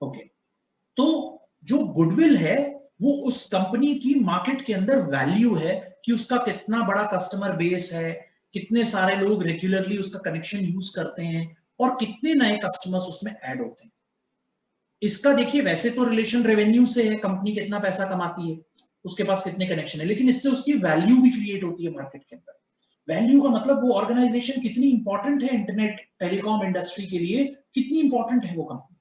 Okay, तो जो goodwill है वो उस कंपनी की मार्केट के अंदर वैल्यू है कि उसका कितना बड़ा कस्टमर बेस है, कितने सारे लोग रेगुलरली उसका कनेक्शन यूज करते हैं और कितने नए कस्टमर्स उसमें ऐड होते हैं। इसका देखिए वैसे तो रिलेशन रेवेन्यू से है, कंपनी कितना पैसा कमाती है, उसके पास कितने कनेक्शन है, लेकिन इससे उसकी वैल्यू भी क्रिएट होती है मार्केट के अंदर। वैल्यू का मतलब वो ऑर्गेनाइजेशन कितनी इंपॉर्टेंट है इंटरनेट टेलीकॉम इंडस्ट्री के लिए, कितनी इंपॉर्टेंट है वो कंपनी,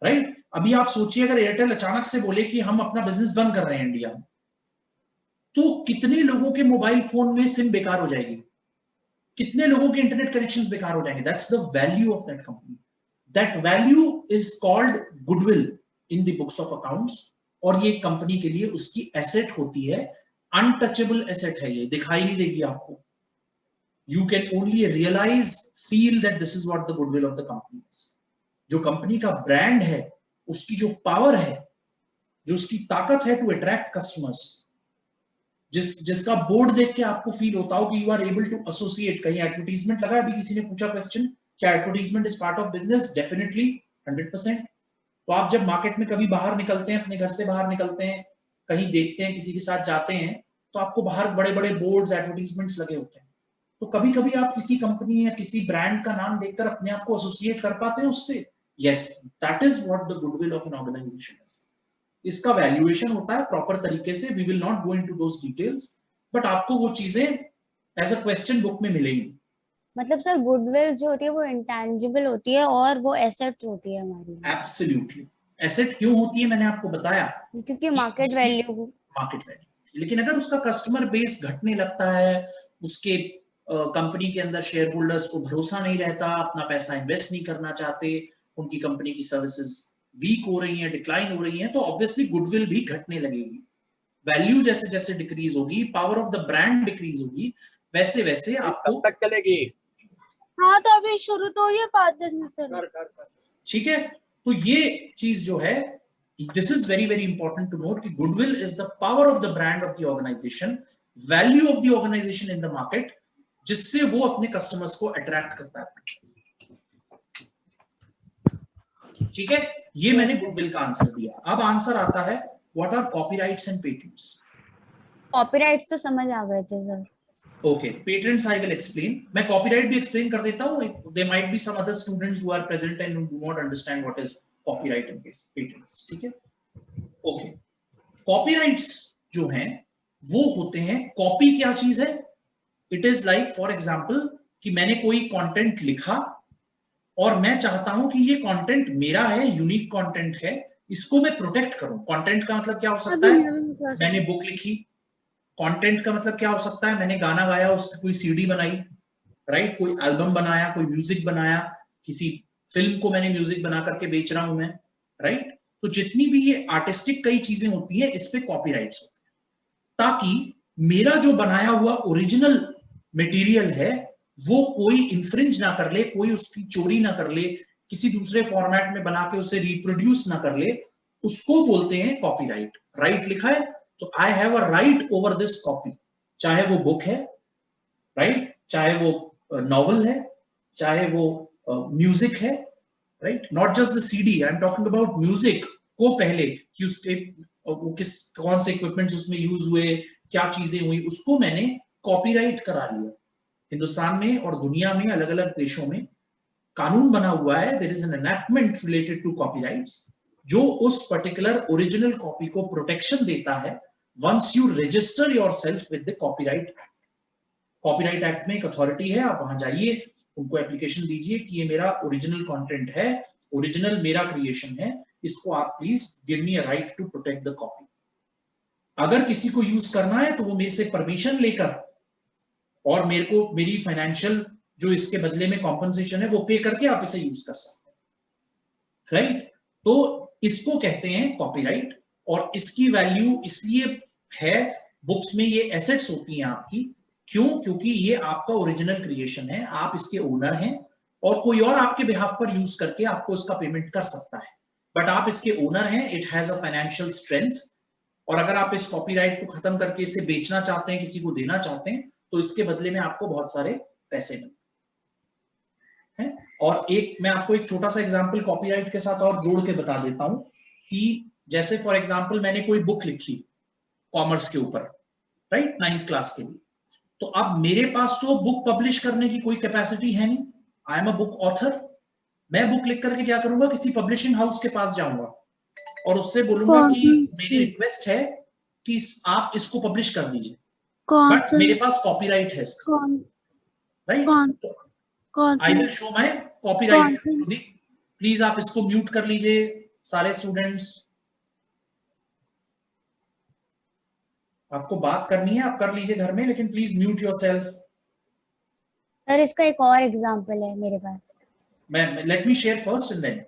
राइट? अभी आप सोचिए अगर एयरटेल अचानक से बोले कि हम अपना बिजनेस बंद कर रहे हैं इंडिया में, तो कितने लोगों के मोबाइल फोन में सिम बेकार हो जाएगी, कितने लोगों के इंटरनेट कनेक्शंस बेकार हो जाएंगे। That's the value of that company. That value is called goodwill in the books of accounts, और ये कंपनी के लिए उसकी एसेट होती है, अनटचेबल एसेट है, ये दिखाई नहीं देगी आपको। You can only realize, feel that this is what the goodwill of the company is. जो कंपनी का ब्रांड है, उसकी जो पावर है, जो उसकी ताकत है टू अट्रैक्ट कस्टमर्स, जिसका बोर्ड देख के आपको फील होता हो कि you are able to associate. कहीं एडवर्टीजमेंट लगा, अभी किसी ने पूछा क्वेश्चन, क्या advertisement is part of business? Definitely, 100%। तो आप जब मार्केट में कभी बाहर निकलते हैं, अपने घर से बाहर निकलते हैं, कहीं देखते हैं, किसी के साथ जाते हैं, तो आपको बाहर बड़े बड़े बोर्ड्स, एडवर्टीजमेंट्स लगे होते हैं। तो कभी कभी आप किसी कंपनी या किसी ब्रांड का नाम देखकर अपने आप को एसोसिएट कर पाते हैं उससे। Yes, that is what the goodwill of an organization is. इसका वैल्यूएशन होता है प्रॉपर तरीके से, we will not go into those details, but आपको वो चीजें एज अ क्वेश्चन बुक में मिलेंगी। मतलब सर गुडविल जो होती है वो इंटेंजिबल होती है और वो एसेट होती है हमारी। एब्सोल्युटली। एसेट क्यों होती है मैंने आपको बताया, क्योंकि कि मार्केट उसकी वैल्यू। Market value. लेकिन अगर उसका कस्टमर बेस घटने लगता है, उसके कंपनी के अंदर शेयर होल्डर्स को भरोसा नहीं रहता, अपना पैसा इन्वेस्ट नहीं करना चाहते, उनकी कंपनी की सर्विसेज वीक हो रही हैं, डिक्लाइन हो रही हैं, तो ऑब्वियसली गुडविल भी घटने लगेगी। वैल्यू जैसे जैसे डिक्रीज होगी, power of the brand decrease होगी, वैसे वैसे आपको। कब तक चलेगी? हाँ तो अभी शुरू तो ये 5-10 मिनट कर। ठीक है, तो ये चीज जो है, this is very very important to note कि goodwill is the power of the brand of the organization, value of the organization in the market, जिससे वो अपने कस्टमर्स को अट्रैक्ट करता है। ठीक है, ये मैंने गुडविल का आंसर दिया। अब आंसर आता है, what are copyrights and patents? Copyrights तो समझ आ गए थे sir. Okay, patents I will explain. मैं कॉपीराइट भी एक्सप्लेन कर देता हूं, there might be some other students who are present and do not understand what is copyright and patents. ठीक है, ओके। कॉपीराइट्स जो हैं वो होते हैं, कॉपी क्या चीज है? It is like for example कि मैंने कोई कंटेंट लिखा और मैं चाहता हूं कि ये कंटेंट मेरा है, यूनिक कंटेंट है, इसको मैं प्रोटेक्ट करूं। कंटेंट का मतलब क्या हो सकता है? मैंने बुक लिखी। कंटेंट का मतलब क्या हो सकता है? मैंने गाना गाया, उसकी कोई सीडी बनाई, राइट? कोई एल्बम बनाया, कोई म्यूजिक बनाया, किसी फिल्म को मैंने म्यूजिक बना करके बेच रहा हूं मैं, राइट? तो जितनी भी ये आर्टिस्टिक कई चीजें होती है, इस पे कॉपीराइट्स होते हैं, ताकि मेरा जो बनाया हुआ ओरिजिनल मटेरियल है वो कोई इन्फ्रिंज ना कर ले, कोई उसकी चोरी ना कर ले, किसी दूसरे फॉर्मेट में बना के उसे रिप्रोड्यूस ना कर ले, उसको बोलते हैं कॉपीराइट। राइट लिखा है तो I have a right over this copy, चाहे वो बुक है, राइट, चाहे वो नॉवल है, चाहे वो म्यूजिक है, right, not just the CD, I am talking about music को पहले कि उसके वो कौन से इक्विपमेंट्स उसमें यूज हुए, क्या चीजें हुई, उसको मैंने कॉपीराइट करा लिया। हिंदुस्तान में और दुनिया में अलग अलग देशों में कानून बना हुआ है, there is an enactment related to copyrights, जो उस पर्टिकुलर ओरिजिनल कॉपी को प्रोटेक्शन देता है once you register yourself with the copyright act. Copyright act में एक अथॉरिटी है, आप वहां जाइए, उनको एप्लीकेशन दीजिए कि ये मेरा ओरिजिनल कंटेंट है, ओरिजिनल मेरा क्रिएशन है, इसको आप please give me a right to protect the copy. अगर किसी को यूज करना है तो वो मेरे से परमिशन लेकर और मेरे को मेरी फाइनेंशियल जो इसके बदले में कॉम्पनसेशन है वो पे करके आप इसे यूज कर सकते हैं, राइट? तो इसको कहते हैं कॉपीराइट, और इसकी वैल्यू इसलिए है, बुक्स में ये एसेट्स होती हैं आपकी। क्यों? क्योंकि ये आपका ओरिजिनल क्रिएशन है, आप इसके ओनर हैं, और कोई और आपके बिहाफ पर यूज करके आपको इसका पेमेंट कर सकता है, बट आप इसके ओनर हैं। It has a financial strength, और अगर आप इस कॉपीराइट को खत्म करके इसे बेचना चाहते हैं, किसी को देना चाहते हैं, तो इसके बदले में आपको बहुत सारे पैसे मिलते हैं। और एक मैं आपको एक छोटा सा एग्जांपल कॉपीराइट के साथ और जोड़ के बता देता हूं कि जैसे फॉर एग्जांपल मैंने कोई बुक लिखी कॉमर्स के ऊपर, राइट, 9th क्लास के लिए, तो अब मेरे पास तो बुक पब्लिश करने की कोई कैपेसिटी है नहीं, आई एम अ बुक ऑथर। मैं बुक लिख करके क्या करूंगा, किसी पब्लिशिंग हाउस के पास जाऊंगा और उससे बोलूंगा कौन कि सी? मेरी रिक्वेस्ट है कि आप इसको पब्लिश कर दीजिए, कौन बट सी? मेरे पास कॉपीराइट है इसका, कौन राइट। कौन तो कौन आई सी? विल शो माय कौन कॉपीराइट। सी? प्लीज आप इसको म्यूट कर लीजिए सारे स्टूडेंट्स, आपको बात करनी है आप कर लीजिए घर में, लेकिन प्लीज म्यूट योरसेल्फ। सर इसका एक और एग्जांपल है मेरे पास। मैं let me share first and then.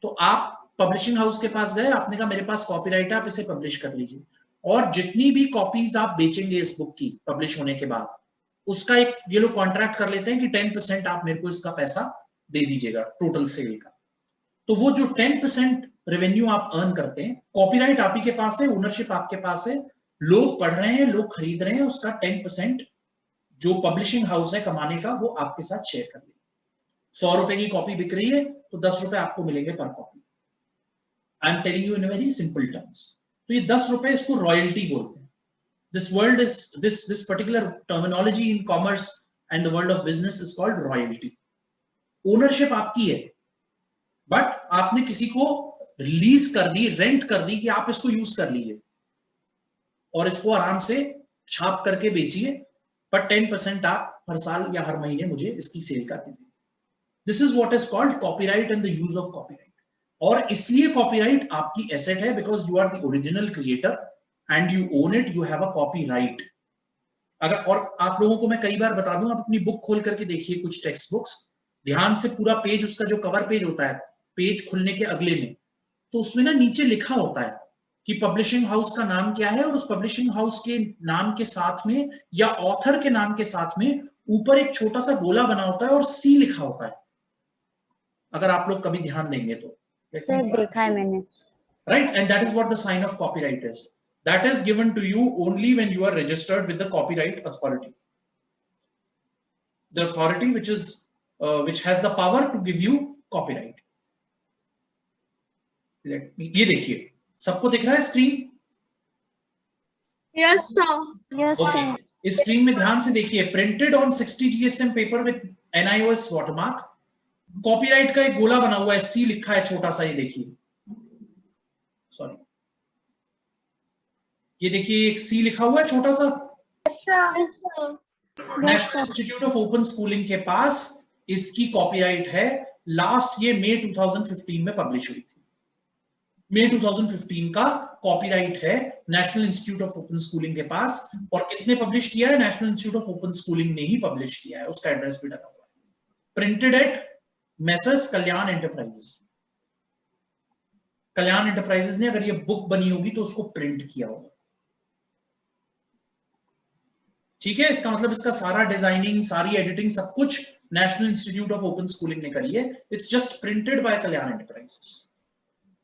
तो आप पब्लिशिंग हाउस के पास गए, आपने कहा मेरे पास कॉपीराइट है, आप इसे पब्लिश कर लीजिए, और जितनी भी कॉपीज आप बेचेंगे इस बुक की पब्लिश होने के बाद, उसका एक ये लोग कॉन्ट्रैक्ट कर लेते हैं कि 10% आप मेरे को इसका पैसा दे दीजिएगा टोटल सेल का। तो वो जो 10% रेवेन्यू आप अर्न करते हैं, कॉपीराइट आप ही के पास है, ओनरशिप आपके पास है, लोग पढ़ रहे हैं, लोग खरीद रहे हैं, उसका 10% जो पब्लिशिंग हाउस है कमाने का, वो आपके साथ शेयर कर लेंगे। 100 रुपए की कॉपी बिक रही है तो 10 रुपए आपको मिलेंगे पर copy. I am telling you in very simple terms. तो ये 10 रुपए, इसको रॉयल्टी बोलते हैं। This world is this particular terminology in commerce and the world of business is called royalty. Ownership आपकी है, बट आपने किसी को रिलीज कर दी, रेंट कर दी कि आप इसको यूज कर लीजिए और इसको आराम से छाप करके बेचिए, पर 10% आप हर साल या हर महीने मुझे इसकी सेल का दीजिए। This is what is called copyright and the use of copyright. और इसलिए कॉपीराइट आपकी एसेट है, because you are the original creator and you own it, you have a copyright. अगर, और आप लोगों को मैं कई बार बता दूं, आप अपनी बुक खोल करके देखिए कुछ टेक्स्ट बुक्स, ध्यान से पूरा पेज, उसका जो कवर पेज होता है, पेज खुलने के अगले में, तो उसमें ना नीचे लिखा होता है कि पब्लिशिंग हाउस का नाम क्या है, और उस पब्लिशिंग हाउस के नाम के साथ में या ऑथर के नाम के साथ में ऊपर एक छोटा सा गोला बना होता है और सी लिखा होता है, अगर आप लोग कभी ध्यान देंगे तो। सर देखा है मैंने। Right, and that is what the sign of copyright is. That is given to you only when you are registered with the copyright authority, the authority which has the power to give you copyright. Let me, ये देखिए, सबको दिख रहा है screen? Yes sir. Yes Okay, sir. इस screen में ध्यान से देखिए, printed on 60 GSM paper with NIOS watermark, copyright का एक गोला बना हुआ है, सी लिखा है छोटा सा, ये देखिए, सॉरी, ये देखिए एक सी लिखा हुआ है छोटा सा। National institute of open schooling के पास इसकी कॉपीराइट है, लास्ट ये मई 2015 में पब्लिश हुई थी। मई 2015 का कॉपीराइट है national institute of open schooling के पास, और किसने पब्लिश किया है? National institute of open schooling ने ही पब्लिश किया है, उसका एड्रेस भी डला हुआ है, printed at messrs Kalyan enterprises. Kalyan enterprises ने अगर ये बुक बनी होगी तो उसको प्रिंट किया होगा, ठीक है। इसका मतलब इसका सारा डिजाइनिंग, सारी एडिटिंग, सब कुछ national institute of open schooling ने करी है। It's just printed by Kalyan enterprises.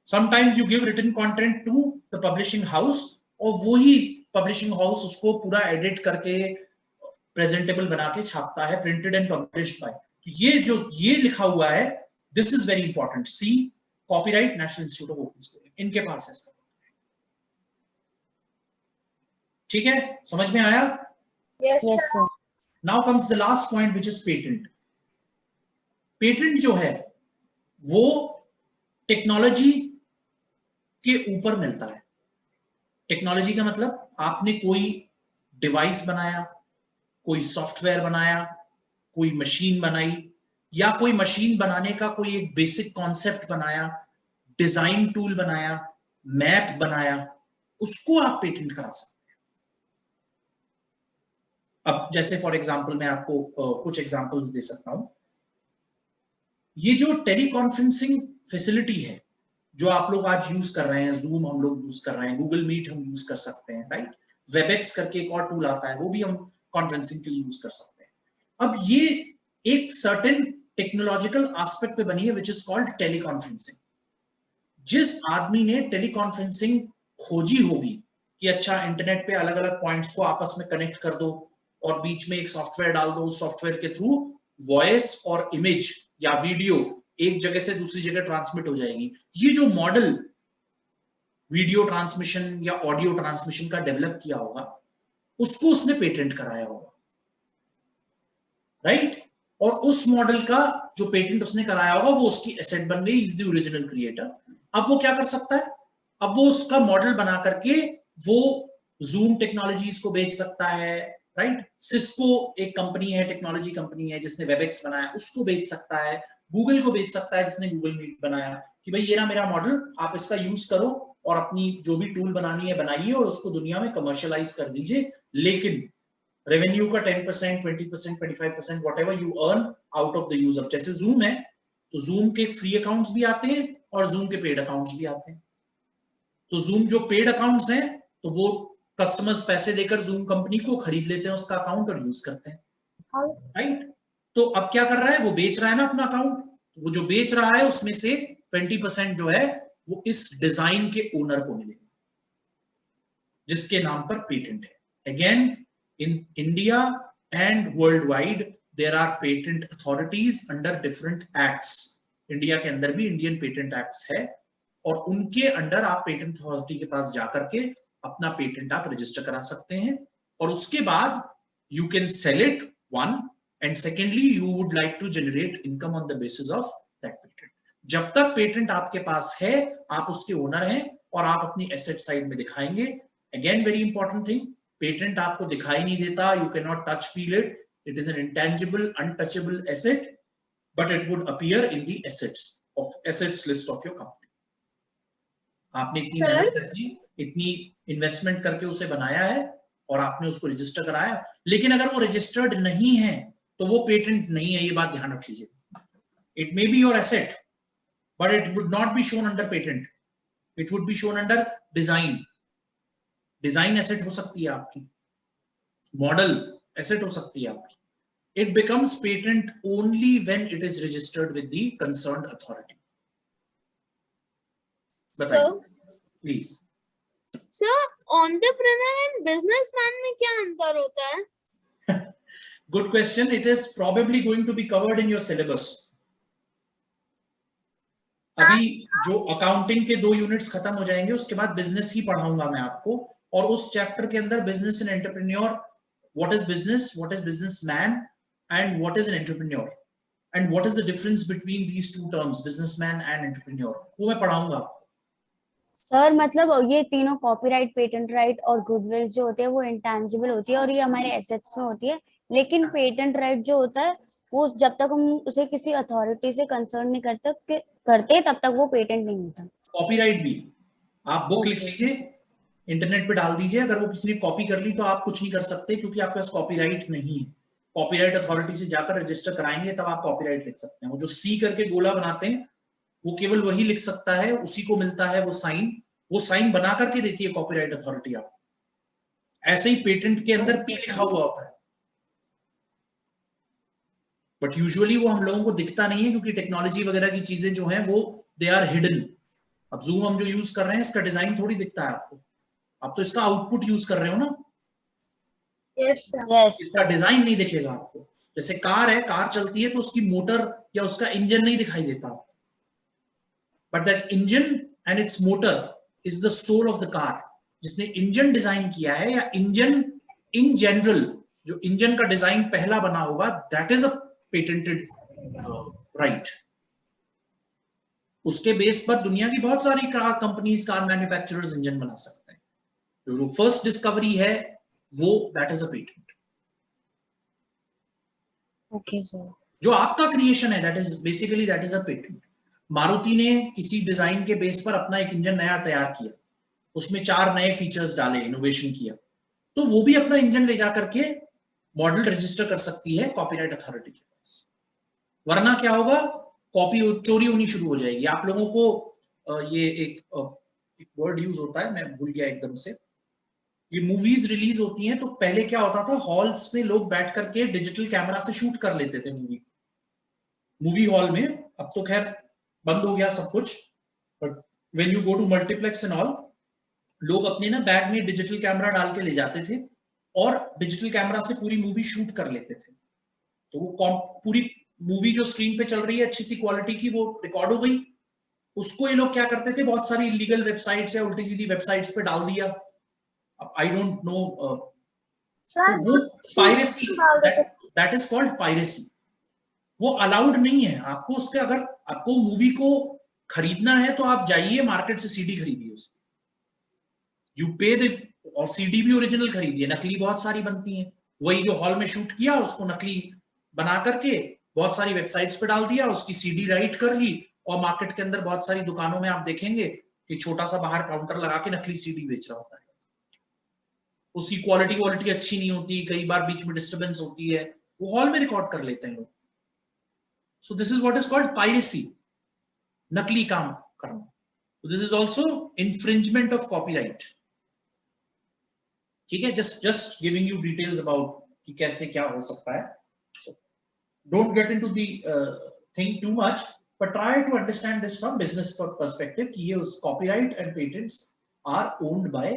Sometimes you give written content to the publishing house, और वो ही पब्लिशिंग हाउस उसको पूरा एडिट करके प्रेजेंटेबल बना के छापता है, प्रिंटेड एंड पब्लिश्ड बाय। ये जो ये लिखा हुआ है, this is very important, C copyright national institute of open schooling, इनके पास है। ठीक है, समझ में आया? Yes sir. Now comes the last point, which is patent. Patent जो है वो टेक्नोलॉजी के ऊपर मिलता है। टेक्नोलॉजी का मतलब आपने कोई डिवाइस बनाया, कोई सॉफ्टवेयर बनाया, कोई मशीन बनाई, या कोई मशीन बनाने का कोई एक बेसिक कॉन्सेप्ट बनाया, डिजाइन टूल बनाया, मैप बनाया, उसको आप पेटेंट करा सकते हैं। अब जैसे फॉर एग्जांपल मैं आपको कुछ एग्जांपल्स दे सकता हूं। ये जो टेलीकॉन्फ्रेंसिंग फैसिलिटी है जो आप लोग आज यूज कर रहे हैं, जूम हम लोग यूज कर रहे हैं, गूगल मीट हम यूज कर सकते हैं, राइट, वेबएक्स करके एक और टूल आता है, वो भी हम कॉन्फ्रेंसिंग के लिए यूज कर सकते हैं। अब ये एक सर्टेन टेक्नोलॉजिकल एस्पेक्ट पे बनी है विच इज कॉल्ड टेलीकॉन्फ्रेंसिंग। जिस आदमी ने टेलीकॉन्फ्रेंसिंग खोजी होगी कि अच्छा इंटरनेट पे अलग अलग पॉइंट्स को आपस में कनेक्ट कर दो और बीच में एक सॉफ्टवेयर डाल दो, उस सॉफ्टवेयर के थ्रू वॉइस और इमेज या वीडियो एक जगह से दूसरी जगह ट्रांसमिट हो जाएगी। ये जो मॉडल वीडियो ट्रांसमिशन या ऑडियो ट्रांसमिशन का डेवलप किया होगा, उसको उसने पेटेंट कराया होगा, राइट? और उस मॉडल का जो पेटेंट उसने कराया होगा वो उसकी एसेट बन गई, इज द ओरिजिनल क्रिएटर। अब वो क्या कर सकता है? अब वो उसका मॉडल बना करके वो जूम टेक्नोलॉजीज को बेच सकता है, राइट? सिस्को एक कंपनी है, टेक्नोलॉजी कंपनी है जिसने वेबएक्स बनाया, उसको बेच सकता है। गूगल को बेच सकता है जिसने गूगल मीट बनाया, कि भाई ये ना मेरा मॉडल, आप इसका यूज करो और अपनी जो भी टूल बनानी है बनाइए और उसको दुनिया में कमर्शियलाइज कर दीजिए, लेकिन रेवेन्यू का 10%, 20%, 25% whatever you earn out of the use. अब जैसे जूम है, तो जूम के फ्री अकाउंट्स भी आते हैं और जूम के पेड अकाउंट्स भी आते हैं। तो जूम जो पेड अकाउंट्स हैं, तो वो कस्टमर्स पैसे देकर जूम कंपनी को खरीद लेते हैं उसका अकाउंट और यूज करते हैं, राइट? तो अब क्या कर रहा है? वो बेच रहा है ना अपना अकाउंट। वो जो बेच रहा है उसमें से 20% जो है वो इस डिजाइन के ओनर को मिलेगा जिसके नाम पर पेटेंट है। Again, in India and worldwide there are patent authorities under different acts. India के अंदर भी इंडियन पेटेंट एक्ट्स है और उनके अंडर आप पेटेंट अथॉरिटी के पास जाकर के अपना पेटेंट आप रजिस्टर करा सकते हैं, और उसके बाद you can sell it, one, and secondly you would like to generate income on the basis of that patent. जब तक पेटेंट आपके पास है, आप उसके ओनर हैं और आप अपनी एसेट साइड में दिखाएंगे। Again very important thing, patent आपको दिखाई नहीं देता, you cannot touch feel it, it is an intangible untouchable asset, but it would appear in the assets list of your company. आपने इतनी मेहनत करके, इतनी इन्वेस्टमेंट करके उसे बनाया है और आपने उसको रजिस्टर कराया, लेकिन अगर वो रजिस्टर्ड नहीं है तो वो पेटेंट नहीं है, ये बात ध्यान रख लीजिए। It may be your asset, but it would not be shown under patent, it would be shown under design. Design asset हो सकती है आपकी, मॉडल एसेट हो सकती है आपकी। It becomes patent only when it is registered with the concerned authority. बताइए please. Sir, entrepreneur and businessman में क्या अंतर होता है? Good question, it is probably going to be covered in your syllabus. अभी जो अकाउंटिंग के 2 यूनिट्स खत्म हो जाएंगे, उसके बाद बिजनेस ही पढ़ाऊंगा मैं आपको, और उस चैप्टर के अंदर business and entrepreneur, what is business, what is businessman and what is an entrepreneur, and what is the difference between these two terms, businessman and entrepreneur, वो मैं पढ़ाऊंगा आपको। सर मतलब ये तीनों कॉपीराइट, पेटेंट राइट और गुडविल जो होते हैं वो इंटेंजिबल होती है और ये हमारे एसेट्स में होती है, लेकिन पेटेंट राइट जो होता है वो जब तक हम उसे किसी अथॉरिटी से कंसर्न नहीं करते तब तक वो पेटेंट नहीं होता। कॉपीराइट भी आप बुक लिख लीजिए, इंटरनेट पे डाल दीजिए, अगर वो किसी ने कॉपी कर ली तो आप कुछ नहीं कर सकते क्योंकि आपके पास कॉपीराइट नहीं है। कॉपीराइट अथॉरिटी से जाकर रजिस्टर कराएंगे तब आप कॉपीराइट लिख सकते हैं। वो जो सी करके गोला बनाते हैं वो केवल वही लिख सकता है, उसी को मिलता है वो साइन बना करके देती है कॉपीराइट अथॉरिटी आपको। ऐसे ही पेटेंट के अंदर पी लिखा हुआ होता है, बट यूजुअली वो हम लोगों को दिखता नहीं है क्योंकि टेक्नोलॉजी वगैरह की चीजें जो हैं वो दे आर हिडन। अब जूम हम जो यूज कर रहे हैं इसका डिजाइन थोड़ी दिखता है आपको, आप तो इसका आउटपुट यूज कर रहे हो ना। Yes sir. यस, इसका डिजाइन नहीं दिखेगा आपको। जैसे कार है, कार चलती है तो उसकी मोटर या उसका इंजन नहीं दिखाई देता, but that engine and it's motor is the soul of the car. जिसने इंजन डिजाइन किया है या इंजन इन जनरल जो इंजन का डिजाइन पहला बना होगा, that is a patented right. उसके बेस पर दुनिया की बहुत सारी car companies, car manufacturers engine बना सकते हैं। जो फर्स्ट डिस्कवरी है वो that is a patent. Okay sir. जो आपका क्रिएशन है that is basically that is a patent. Maruti ने किसी डिजाइन के बेस पर अपना एक इंजन नया तैयार किया, उसमें 4 नए फीचर्स डाले, इनोवेशन किया, तो वो भी अपना इंजन ले जाकर के मॉडल रजिस्टर कर सकती है कॉपीराइट अथॉरिटी के पास। वरना क्या होगा, कॉपी चोरी होनी शुरू हो जाएगी। आप लोगों को ये एक वर्ड यूज होता है, मैं भूल गया एकदम से। ये मूवीज रिलीज होती हैं तो पहले क्या होता था, हॉल्स में लोग बैठ करके डिजिटल कैमरा से शूट कर लेते थे मूवी हॉल में। अब तो खैर बंद हो गया सब कुछ, but when you go to multiplex and all, लोग अपने ना बैग में डिजिटल कैमरा डाल के ले जाते थे और डिजिटल कैमरा से पूरी मूवी शूट कर लेते थे। तो वो पूरी मूवी जो स्क्रीन पे चल रही है अच्छी सी क्वालिटी की, वो रिकॉर्ड हो गई, उसको ये लोग क्या करते थे, बहुत सारी इलीगल वेबसाइट्स या उल्टी सीधी वेबसाइट्स पे डाल दिया। अब आई डोंट नो, वो piracy, that is called piracy. वो अलाउड नहीं है आपको। उसके अगर आपको मूवी को खरीदना है तो आप जाइए मार्केट से सीडी खरीदिए उसकी, यू पे द, और सीडी भी ओरिजिनल खरीदिए, नकली बहुत सारी बनती हैं। वही जो हॉल में शूट किया उसको नकली बना करके बहुत सारी वेबसाइट्स पे डाल दिया, उसकी सीडी राइट कर ली, और मार्केट के अंदर बहुत सारी दुकानों में आप देखेंगे कि छोटा सा बाहर काउंटर लगा के नकली सीडी बेच रहा होता है। उसकी क्वालिटी अच्छी नहीं होती, कई बार बीच में डिस्टर्बेंस होती है, वो हॉल में रिकॉर्ड कर लेते हैं लोग। So this is what is called piracy, नकली काम करना। This is also infringement of copyright. ठीक है, just giving you details about कि कैसे क्या हो सकता है। Don't get into the thing too much, but try to understand this from business perspective कि ये copyright and patents are owned by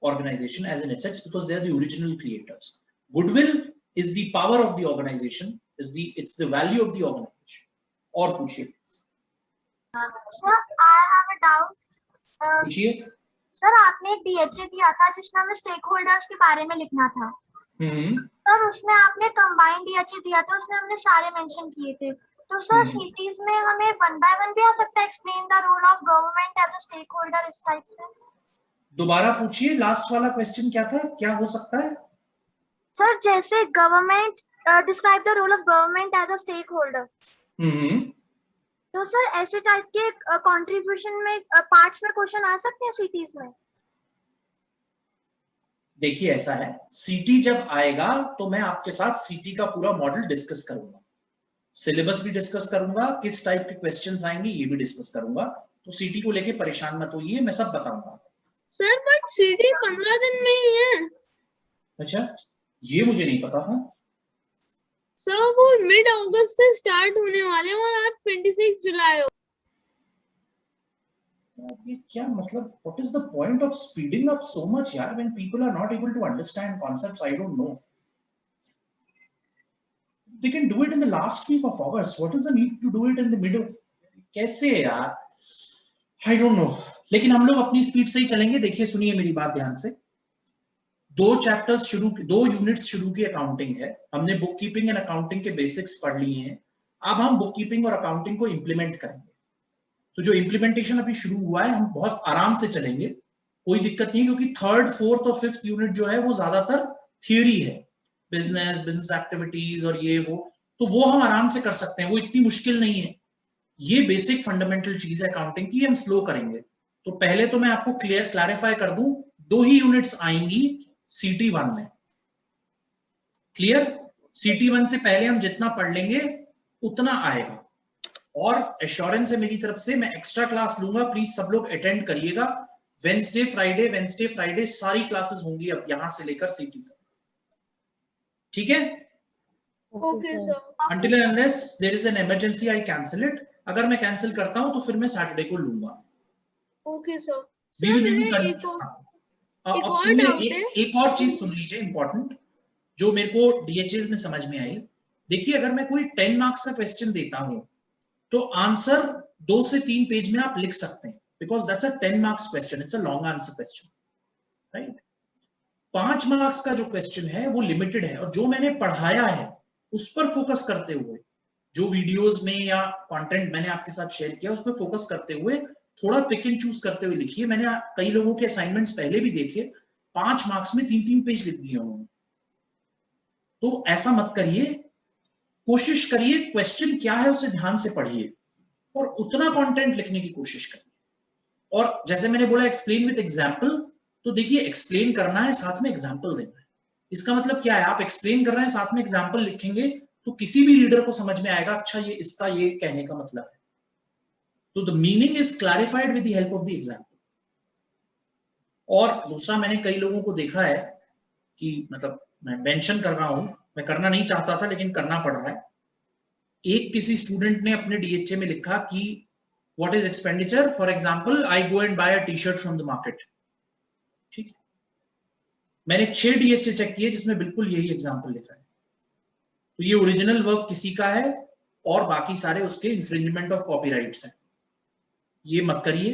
organization as an assets because they are the original creators. Goodwill is the power of the organization, it's the value of the organization. और पूछिए। Sir, I have a doubt. पूछिए। Sir आपने एक DHA दिया था जिसमें हमें stake holders के बारे में लिखना था। सर उसमें आपने कंबाइंड DHA दिया था, उसमें हमने सारे मेंशन किए थे। तो सर सीटीज में हमें 1 by 1 भी आ सकता है, explain the role of government as a stakeholder, इस टाइप से। दोबारा पूछिए, लास्ट वाला क्वेश्चन क्या था, क्या हो सकता है? सर जैसे government, describe the role of government as a stakeholder. तो सर ऐसे टाइप के कंट्रीब्यूशन में पार्ट्स में क्वेश्चन आ सकते हैं सीटीज में? देखिए ऐसा है, सीटी जब आएगा तो मैं आपके साथ सीटी का पूरा मॉडल डिस्कस करूंगा, सिलेबस भी डिस्कस करूंगा, किस टाइप के क्वेश्चंस आएंगे ये भी डिस्कस करूंगा। तो सीटी को लेके परेशान मत होइए, मैं सब बताऊंगा। सर बट सीटी 15 दिन में ही है। अच्छा, ये मुझे नहीं पता था। सर वो मिड अगस्त से स्टार्ट होने वाले हैं और आज 26 जुलाई हो। ये क्या मतलब, what is the point of speeding up so much यार, when people are not able to understand concepts? I don't know, they can do it in the last week of August, what is the need to do it in the middle? कैसे यार, I don't know। लेकिन हम लोग अपनी speed से ही चलेंगे। देखिए सुनिए मेरी बात ध्यान से, 2 चैप्टर्स शुरू, 2 यूनिट्स शुरू की अकाउंटिंग है। हमने बुक कीपिंग एंड अकाउंटिंग के बेसिक्स पढ़ लिए हैं, अब हम बुक कीपिंग और अकाउंटिंग को इंप्लीमेंट करेंगे। तो जो इंप्लीमेंटेशन अभी शुरू हुआ है, हम बहुत आराम से चलेंगे, कोई दिक्कत नहीं, क्योंकि 3rd, 4th और 5th यूनिट जो है वो ज्यादातर थियोरी है, बिजनेस एक्टिविटीज और ये वो, तो वो हम आराम से कर सकते हैं, वो इतनी मुश्किल नहीं है। ये बेसिक फंडामेंटल चीज है अकाउंटिंग की, हम स्लो करेंगे। तो पहले तो मैं आपको क्लैरिफाई कर दूं, 2 ही यूनिट्स आएंगी सीटी 1 में। क्लियर? सीटी 1 से पहले हम जितना पढ़ लेंगे उतना आएगा। और एश्योरेंस है मेरी तरफ से, मैं एक्स्ट्रा क्लास लूंगा, प्लीज सब लोग अटेंड करिएगा। वेडनेसडे फ्राइडे सारी क्लासेस होंगी अब यहां से लेकर सीटी तक। ठीक है? Okay sir. Until and unless there is an emergency, I cancel it. अगर मैं कैंसिल करता हूं तो फिर मैं सैटरडे को लूंगा। Okay sir. एक और चीज सुन लीजिए इंपॉर्टेंट, जो मेरे को डीएचएस में समझ में आई। देखिए अगर मैं कोई 10 मार्क्स का क्वेश्चन देता हूं तो आंसर 2 से 3 पेज में आप लिख सकते हैं, because that's a 10 marks question, it's a long answer question, right? 5 marks का जो क्वेश्चन है वो लिमिटेड है, और जो मैंने पढ़ाया है उस पर फोकस करते हुए, जो वीडियोस में या कंटेंट मैंने आपके साथ शेयर किया उस पर फोकस करते हुए, थोड़ा पिक एंड चूज करते हुए लिखिए। मैंने कई लोगों के असाइनमेंट्स पहले भी देखे, 5 मार्क्स में 3-3 पेज लिख दिए उन्होंने। तो ऐसा मत करिए, कोशिश करिए क्वेश्चन क्या है उसे ध्यान से पढ़िए और उतना कंटेंट लिखने की कोशिश करिए। और जैसे मैंने बोला एक्सप्लेन विद एग्जांपल, तो देखिए एक्सप्लेन करना है साथ में एग्जांपल देना है। इसका मतलब क्या है, आप एक्सप्लेन कर रहे हैं साथ में एग्जांपल लिखेंगे तो किसी भी रीडर को समझ में आएगा, अच्छा ये इसका ये कहने का मतलब है। तो the meaning is clarified with the help of the example. और दूसरा, मैंने कई लोगों को देखा है कि मतलब मैं मेंशन कर रहा हूं, मैं करना नहीं चाहता था लेकिन करना पड़ रहा है। एक किसी स्टूडेंट ने अपने डीएचए में लिखा कि what is expenditure, for example I go and buy a T shirt from the market. ठीक है, मैंने 6 डीएचए चेक किए जिसमें बिल्कुल यही एग्जांपल लिखा है। तो ये ओरिजिनल वर्क किसी का है और बाकी सारे उसके इंफ्रिंजमेंट ऑफ कॉपीराइट्स हैं। ये मत करिए,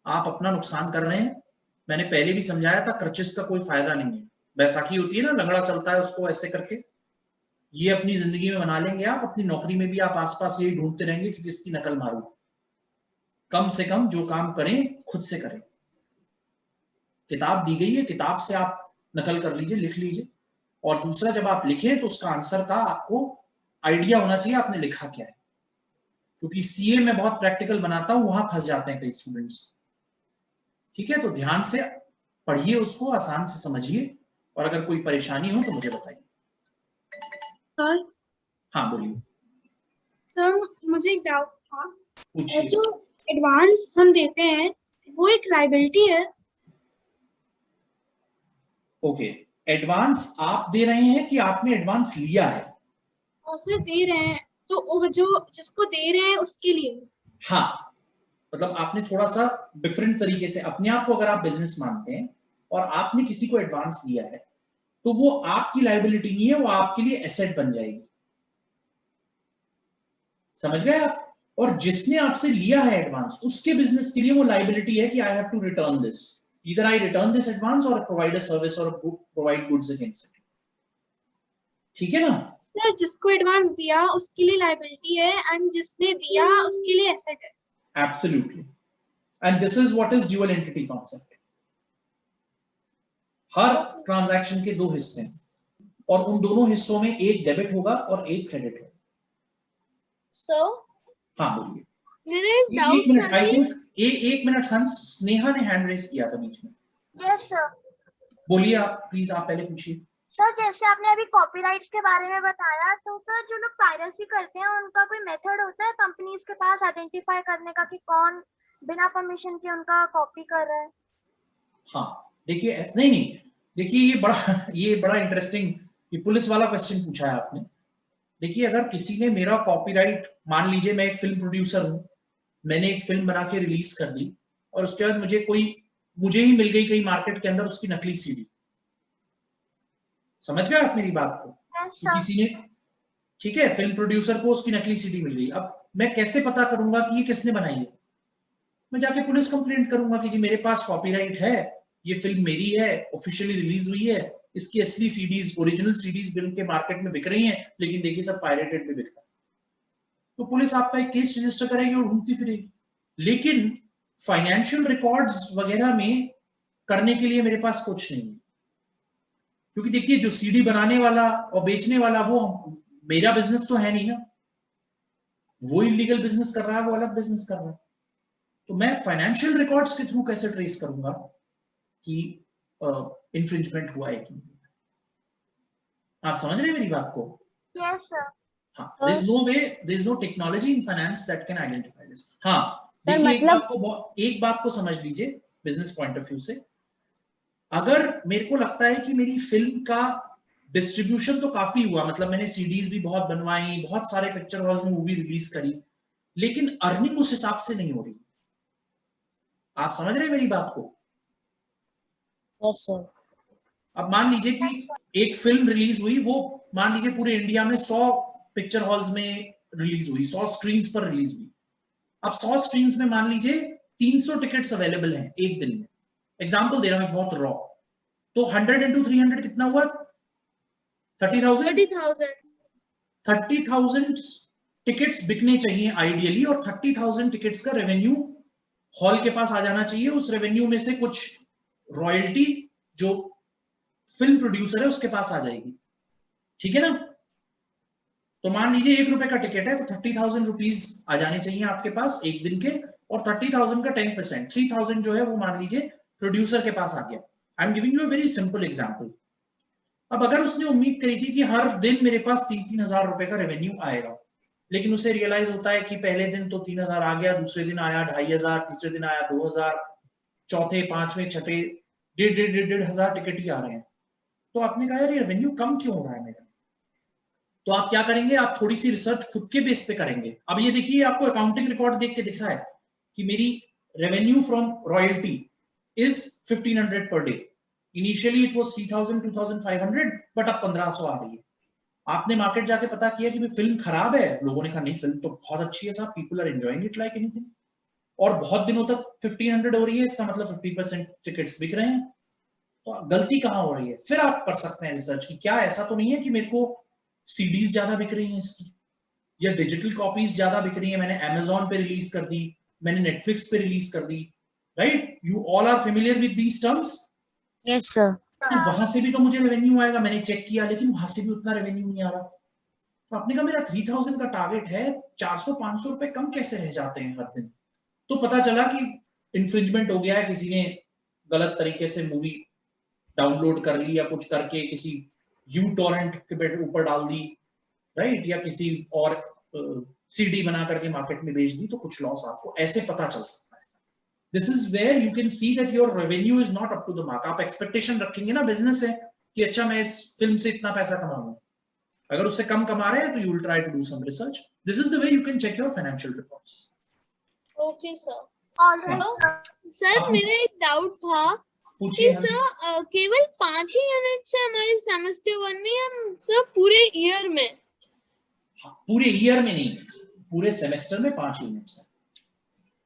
आप अपना नुकसान कर रहे हैं। मैंने पहले भी समझाया था, क्रचेस का कोई फायदा नहीं है। बैसाखी होती है ना, लंगड़ा चलता है उसको ऐसे करके, ये अपनी जिंदगी में बना लेंगे आप। अपनी नौकरी में भी आप आसपास यही ढूंढते रहेंगे कि किसकी नकल मारूं। कम से कम जो काम करें खुद से करें। किताब दी गई है, किताब से आप नकल कर लीजिए, लिख लीजिए। और दूसरा, जब आप लिखें तो उसका आंसर का आपको आइडिया होना चाहिए आपने लिखा क्या है, क्योंकि सीए में बहुत प्रैक्टिकल बनाता हूं, वहां फंस जाते हैं कई स्टूडेंट्स। ठीक है, तो ध्यान से पढ़िए उसको, आसान से समझिए, और अगर कोई परेशानी हो तो मुझे बताइए। सर, हाँ बोलिए। सर मुझे एक डाउट था, पूछिए। जो एडवांस हम देते हैं वो एक लायबिलिटी है? ओके, एडवांस आप दे रहे हैं कि आपने एडवांस लिया है? और सर दे रहे हैं तो वो जो जिसको दे रहे हैं उसके लिए। हाँ, मतलब आपने थोड़ा सा डिफरेंट तरीके से अपने आप को, अगर आप बिजनेस मानते हैं और आपने किसी को एडवांस दिया है, तो वो आपकी लायबिलिटी नहीं है, वो आपके लिए एसेट बन जाएगी। समझ गए आप? और जिसने आपसे लिया है एडवांस, उसके बिजनेस के लिए वो लायबिलिटी है कि I have to return this, either I return this advance और प्रोवाइड अ सर्विस और प्रोवाइड गुड्स अगेंस्ट इट। ठीक है ना? सर जिसको एडवांस दिया उसके लिए लायबिलिटी है एंड जिसने दिया उसके लिए एसेट है। Absolutely. And this is what is dual entity concept. Her transaction के दो हिस्से हैं और उन दोनों हिस्सों में एक डेबिट होगा और एक क्रेडिट होगा। सो हाँ बोलिए। मेरा एक एक डाउट मिनट, था आई कि थिंक एक मिनट, हंस, स्नेहा ने हैंड रेस किया था बीच में। Yes sir. बोलिए आप, प्लीज आप पहले पूछिए। सर जैसे आपने अभी कॉपीराइट्स के बारे में बताया, तो सर जो लोग पायरेसी करते हैं उनका कोई मेथड होता है कंपनीज के पास आइडेंटिफाई करने का कि कौन बिना परमिशन के उनका कॉपी कर रहा है? हाँ देखिए, नहीं देखिए, ये बड़ा इंटरेस्टिंग, ये पुलिस वाला क्वेश्चन पूछा है आपने। देखिए, अगर किसी ने मेरा कॉपीराइट, मान लीजिए मैं एक फिल्म प्रोड्यूसर हूं, मैंने एक फिल्म बना के रिलीज कर दी और उसके बाद मुझे ही मिल गई कहीं मार्केट के अंदर उसकी नकली सीडी। समझ गए आप मेरी बात को? यस तो किसी ने, ठीक है, फिल्म प्रोड्यूसर को उसकी नकली सीडी मिल गई। अब मैं कैसे पता करूंगा कि ये किसने बनाई है? मैं जाके पुलिस कंप्लेंट करूंगा कि जी मेरे पास कॉपीराइट है, ये फिल्म मेरी है, ऑफिशियली रिलीज हुई है, इसकी असली सीडीज, ओरिजिनल सीडीज बिल के मार्केट में बिक रही हैं, लेकिन देखिए सब पायरेटेड में बिक रहा है। तो पुलिस आपका एक केस रजिस्टर करेगी और ढूंढती फिरेगी। लेकिन फाइनेंशियल रिकॉर्ड्स वगैरह में करने के लिए मेरे पास कुछ नहीं है, क्योंकि देखिए जो सीडी बनाने वाला और बेचने वाला वो मेरा बिजनेस तो है नहीं ना, वो इलीगल बिजनेस कर रहा है, वो अलग बिजनेस कर रहा है। तो मैं फाइनेंशियल रिकॉर्ड्स के थ्रू कैसे ट्रेस करूंगा कि इन्फ्रिंजमेंट हुआ है कि नहीं? आप समझ रहे हैं मेरी बात को? Yes sir. हाँ, there is no technology in finance that can identify this. हाँ सर देखिए, मतलब एक बात को समझ लीजिए बिजनेस पॉइंट ऑफ व्यू से। अगर मेरे को लगता है कि मेरी फिल्म का डिस्ट्रीब्यूशन तो काफी हुआ, मतलब मैंने सीडीज भी बहुत बनवाई, बहुत सारे पिक्चर हॉल्स में मूवी रिलीज करी, लेकिन अर्निंग उस हिसाब से नहीं हो रही। आप समझ रहे हैं मेरी बात को? Yes sir. अब मान लीजिए कि एक फिल्म रिलीज हुई, वो मान लीजिए पूरे इंडिया में 100 पिक्चर हॉल्स में रिलीज हुई, 100 स्क्रीन्स पर रिलीज हुई। अब 100 स्क्रीन्स में मान लीजिए 300 टिकट्स अवेलेबल हैं एक दिन में, एग्जांपल दे रहा हूं बहुत रॉ। तो 100 into 300 कितना हुआ? 30,000। 30,000 टिकट्स बिकने चाहिए आइडियली, और 30,000 टिकट्स का रेवेन्यू हॉल के पास आ जाना चाहिए। उस रेवेन्यू में से कुछ रॉयल्टी जो फिल्म प्रोड्यूसर है उसके पास आ जाएगी। ठीक है ना? तो मान लीजिए 1 रुपए का टिकट है, तो 30,000 रुपीज आ जाने चाहिए आपके पास एक दिन के, और 30,000 का 10%, 3,000 जो है वो मान लीजिए प्रोड्यूसर के पास आ गया। I am giving you a very simple example. अब अगर उसने उम्मीद करी थी कि हर दिन मेरे पास 3-3 हजार रुपए का रेवेन्यू आएगा, लेकिन उसे रियलाइज होता है कि पहले दिन तो 3,000 आ गया, दूसरे दिन आया 2,500, तीसरे दिन आया 2,000, चौथे, पांचवें, छठे 1,500 टिकट ही आ रहे हैं। तो आपने कहा यार ये रेवेन्यू कम क्यों हो रहा है मेरा? तो आप क्या करेंगे? आप थोड़ी सी रिसर्च खुद के बेस पे करेंगे। अब ये देखिए, आपको अकाउंटिंग रिकॉर्ड देख के दिख रहा है कि मेरी revenue from royalty is 1,500 per day. Initially it was 3,000, 2,500, but अब 1,500 आ रही है। आपने मार्केट जाके पता किया कि फिल्म खराब है, लोगों ने कहा नहीं फिल्म तो बहुत अच्छी है साहब, people are enjoying it like anything, और बहुत दिनों तक 1500 हो रही है, इसका मतलब 50% टिकट्स बिक रहे हैं, तो गलती कहाँ हो रही है? फिर आप कर सकते हैं रिसर्च की क्या ऐसा तो नहीं है कि मेरे को सीडीज ज्यादा बिक रही हैं इसकी, या डिजिटल कॉपीज ज्यादा बिक रही है, मैंने अमेजोन पे रिलीज कर दी, मैंने नेटफ्लिक्स पे रिलीज कर दी, right? You all are familiar with these terms? Yes sir. तो वहां से भी तो मुझे रेवेन्यू आएगा, मैंने चेक किया, लेकिन वहां से भी उतना रेवेन्यू नहीं आ रहा। तो आपने कहा मेरा 3000 का टारगेट है, 400-500 रुपए कम कैसे रह जाते हैं हर दिन? तो पता चला कि इन्फ्रिंजमेंट हो गया है, किसी ने गलत तरीके से मूवी डाउनलोड कर ली या कुछ करके किसी यूटोरेंट के ऊपर डाल दी, राइट, या किसी और सीडी बना करके मार्केट में बेच दी, तो कुछ लॉस आपको ऐसे पता चल सकता है। This is where you can see that your revenue is not up to the mark. आप एक्सपेक्टेशन रखेंगे ना बिजनेस है कि अच्छा मैं इस फिल्म से इतना पैसा कमाऊंगा, अगर उससे कम कमा रहे हैं तो you will try to do some research. This is the way you can check your financial reports. Okay sir. Alright sir मेरा एक डाउट था कि पूछिए। सर केवल 5 ही यूनिट्स है हमारे सेमेस्टर 1 में, हम सर पूरे ईयर में? पूरे ईयर में नहीं, पूरे सेमेस्टर में 5 यूनिट्स हैं।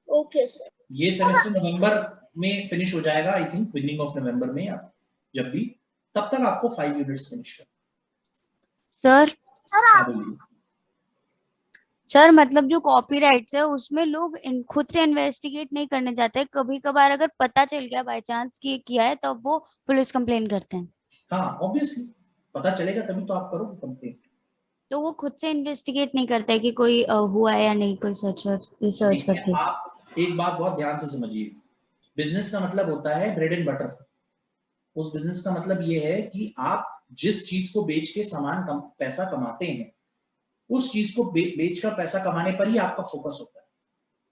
Okay sir. ये सेमेस्टर नवंबर में फिनिश हो जाएगा, I think beginning of November में, या जब भी, तब तक आपको 5 यूनिट्स फिनिश कर। सर मतलब जो कॉपीराइट्स है उसमें लोग खुद से इन्वेस्टिगेट नहीं करने जाते, कभी कभार अगर पता चल गया बाय चांस कि किया है तब वो पुलिस कंप्लेन करते हैं। हाँ ऑब्वियसली, पता चलेगा तभी तो आप करोगे कंप्लेन। तो वो खुद से इन्वेस्टिगेट नहीं करते कि कोई हुआ है या नहीं, कोई रिसर्च करके। आप एक बात बहुत ध्यान से समझिए, बिजनेस का मतलब होता है ब्रेड एंड बटर। उस बिजनेस का मतलब ये है कि आप जिस चीज को बेच के पैसा कमाते हैं, उस चीज को बेच कर पैसा कमाने पर ही आपका फोकस होता है।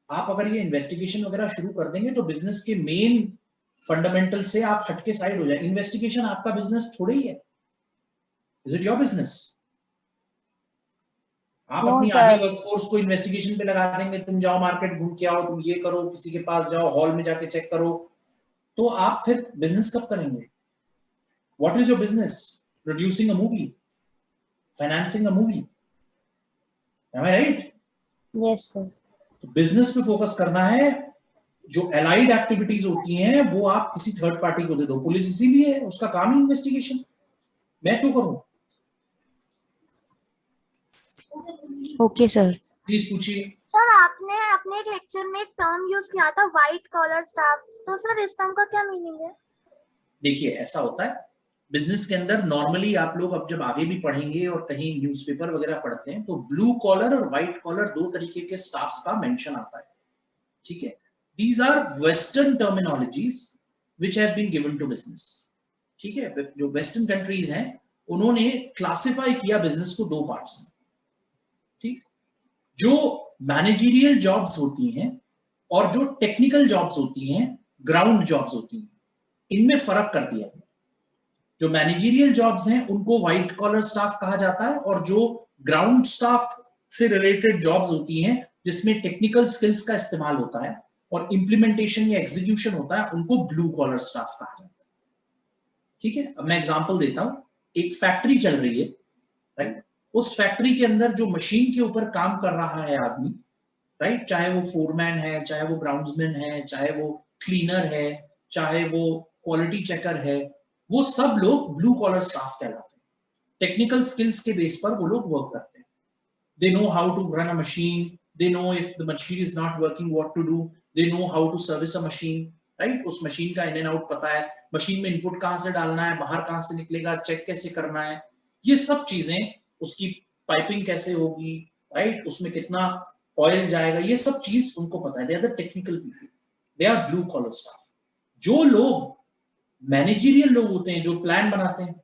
आप अगर ये इन्वेस्टिगेशन वगैरह शुरू कर देंगे तो बिजनेस के मेन फंडामेंटल से आप हटके साइड हो जाए। इन्वेस्टिगेशन आपका बिजनेस थोड़ा ही है। Is it your business? आप अपनी आधी वर्कफोर्स को इन्वेस्टिगेशन पे लगा देंगे, तुम जाओ मार्केट घूम के आओ, तुम ये करो, किसी के पास जाओ, हॉल में जाके चेक करो, तो आप फिर बिजनेस कब करेंगे? What is your business? Producing a movie, financing a movie, am I right? Yes sir. तो बिजनेस पे फोकस करना है। जो एलाइड एक्टिविटीज होती हैं वो आप किसी थर्ड पार्टी को दे दो। पुलिस इसीलिए है, उसका काम ही इन्वेस्टिगेशन, मैं क्यों करूं? Okay sir. प्लीज पूछिए। सर आपने अपने लेक्चर में एक टर्म यूज किया था व्हाइट कॉलर स्टाफ, तो सर इस टर्म का क्या मीनिंग है? देखिए ऐसा होता है बिजनेस के अंदर, नॉर्मली आप लोग अब जब आगे भी पढ़ेंगे और कहीं न्यूज़पेपर वगैरह पढ़ते हैं तो ब्लू कॉलर और व्हाइट कॉलर 2 तरीके के स्टाफ का मेंशन आता है, ठीक है? These are western terminologies which have been given to business, ठीक है? जो वेस्टर्न कंट्रीज हैं उन्होंने क्लासिफाई किया बिजनेस को 2 पार्ट्स में, ठीक? जो मैनेजरियल जॉब्स होती हैं और जो टेक्निकल जॉब्स होती हैं, ग्राउंड जॉब्स होती हैं, इनमें फर्क कर दिया गया। जो मैनेजरियल जॉब्स हैं उनको व्हाइट कॉलर स्टाफ कहा जाता है, और जो ग्राउंड स्टाफ से रिलेटेड जॉब्स होती हैं जिसमें टेक्निकल स्किल्स का इस्तेमाल होता है और इंप्लीमेंटेशन या एग्जीक्यूशन होता है, उनको ब्लू कॉलर स्टाफ कहा जाता है, ठीक है? अब मैं एग्जांपल देता हूं। एक फैक्ट्री चल रही है, राइट? उस फैक्ट्री के अंदर जो मशीन के ऊपर काम कर रहा है आदमी, राइट, चाहे वो फोरमैन है, चाहे वो ग्राउंड्समैन है, चाहे वो क्लीनर है, चाहे वो क्वालिटी चेकर है, वो सब लोग ब्लू कॉलर स्टाफ कहलाते हैं। टेक्निकल स्किल्स के बेस पर वो लोग वर्क करते हैं। They know how to run a machine, they know if the machine is not working what to do, they know how to service a machine, right? उस machine का in and out पता है, machine में input कहां से डालना है, बाहर कहां से निकलेगा, चेक कैसे करना है, ये सब चीजें, उसकी पाइपिंग कैसे होगी, राइट, उसमें कितना ऑयल जाएगा, ये सब चीज उनको पता है। They are the technical people, they are blue collar staff. जो लोग मैनेजरियल लोग होते हैं, जो प्लान बनाते हैं,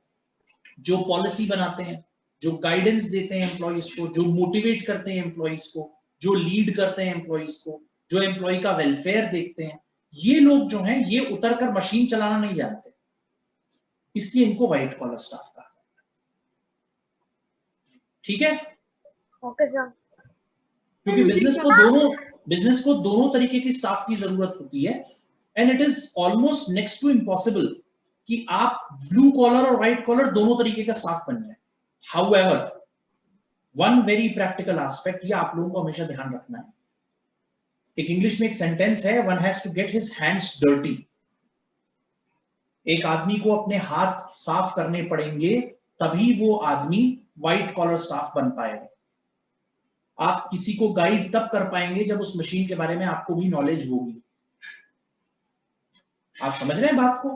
जो पॉलिसी बनाते हैं, जो गाइडेंस देते हैं एम्प्लॉइज को, जो मोटिवेट करते हैं एम्प्लॉइज को, जो लीड करते हैं एम्प्लॉइज को, जो एम्प्लॉय का वेलफेयर देखते हैं, ये लोग जो हैं ये उतरकर मशीन चलाना नहीं जानते, इसलिए इनको व्हाइट कॉलर स्टाफ कहा जाता है, ठीक है? Okay sir. क्योंकि बिजनेस को दोनों तरीके की स्टाफ की जरूरत होती है, and it is almost next to impossible कि आप ब्लू कॉलर और व्हाइट कॉलर दोनों तरीके का स्टाफ बन जाए। However one very practical aspect, ये आप लोगों को हमेशा ध्यान रखना है। एक इंग्लिश में एक सेंटेंस है, one has to get his hands dirty. एक आदमी को अपने हाथ साफ करने पड़ेंगे, तभी वो आदमी व्हाइट कॉलर स्टाफ बन पाएगा। आप किसी को गाइड तब कर पाएंगे जब उस मशीन के बारे में आपको भी नॉलेज होगी। आप समझ रहे हैं बात को?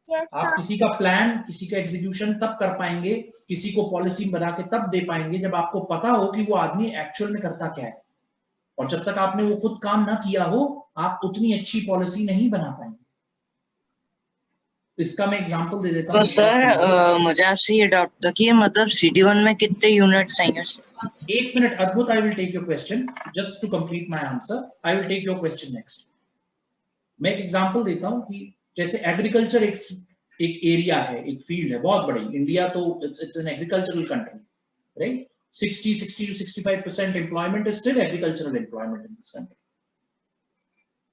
Yes, आप sir. किसी का प्लान, किसी का एग्जीक्यूशन तब कर पाएंगे, किसी को पॉलिसी बना के तब दे पाएंगे जब आपको पता हो कि वो आदमी एक्चुअल में करता क्या है। और जब तक आपने वो खुद काम ना किया हो, आप उतनी अच्छी पॉलिसी नहीं बना पाएंगे। इसका मैं एग्जांपल दे देता हूँ। तो सर मुझे आपसे ये डाउट था कि मतलब CD1 में कितने यूनिट्स आएंगे? एक minute Adbhut, I will take your question just to complete my answer. I will take your question next. मैं एक एग्जांपल देता हूं कि जैसे एग्रीकल्चर एक एरिया है, एक फील्ड है बहुत बड़ी। इंडिया तो it's an agricultural country, right? 60 to 65% employment is still agricultural employment in this country.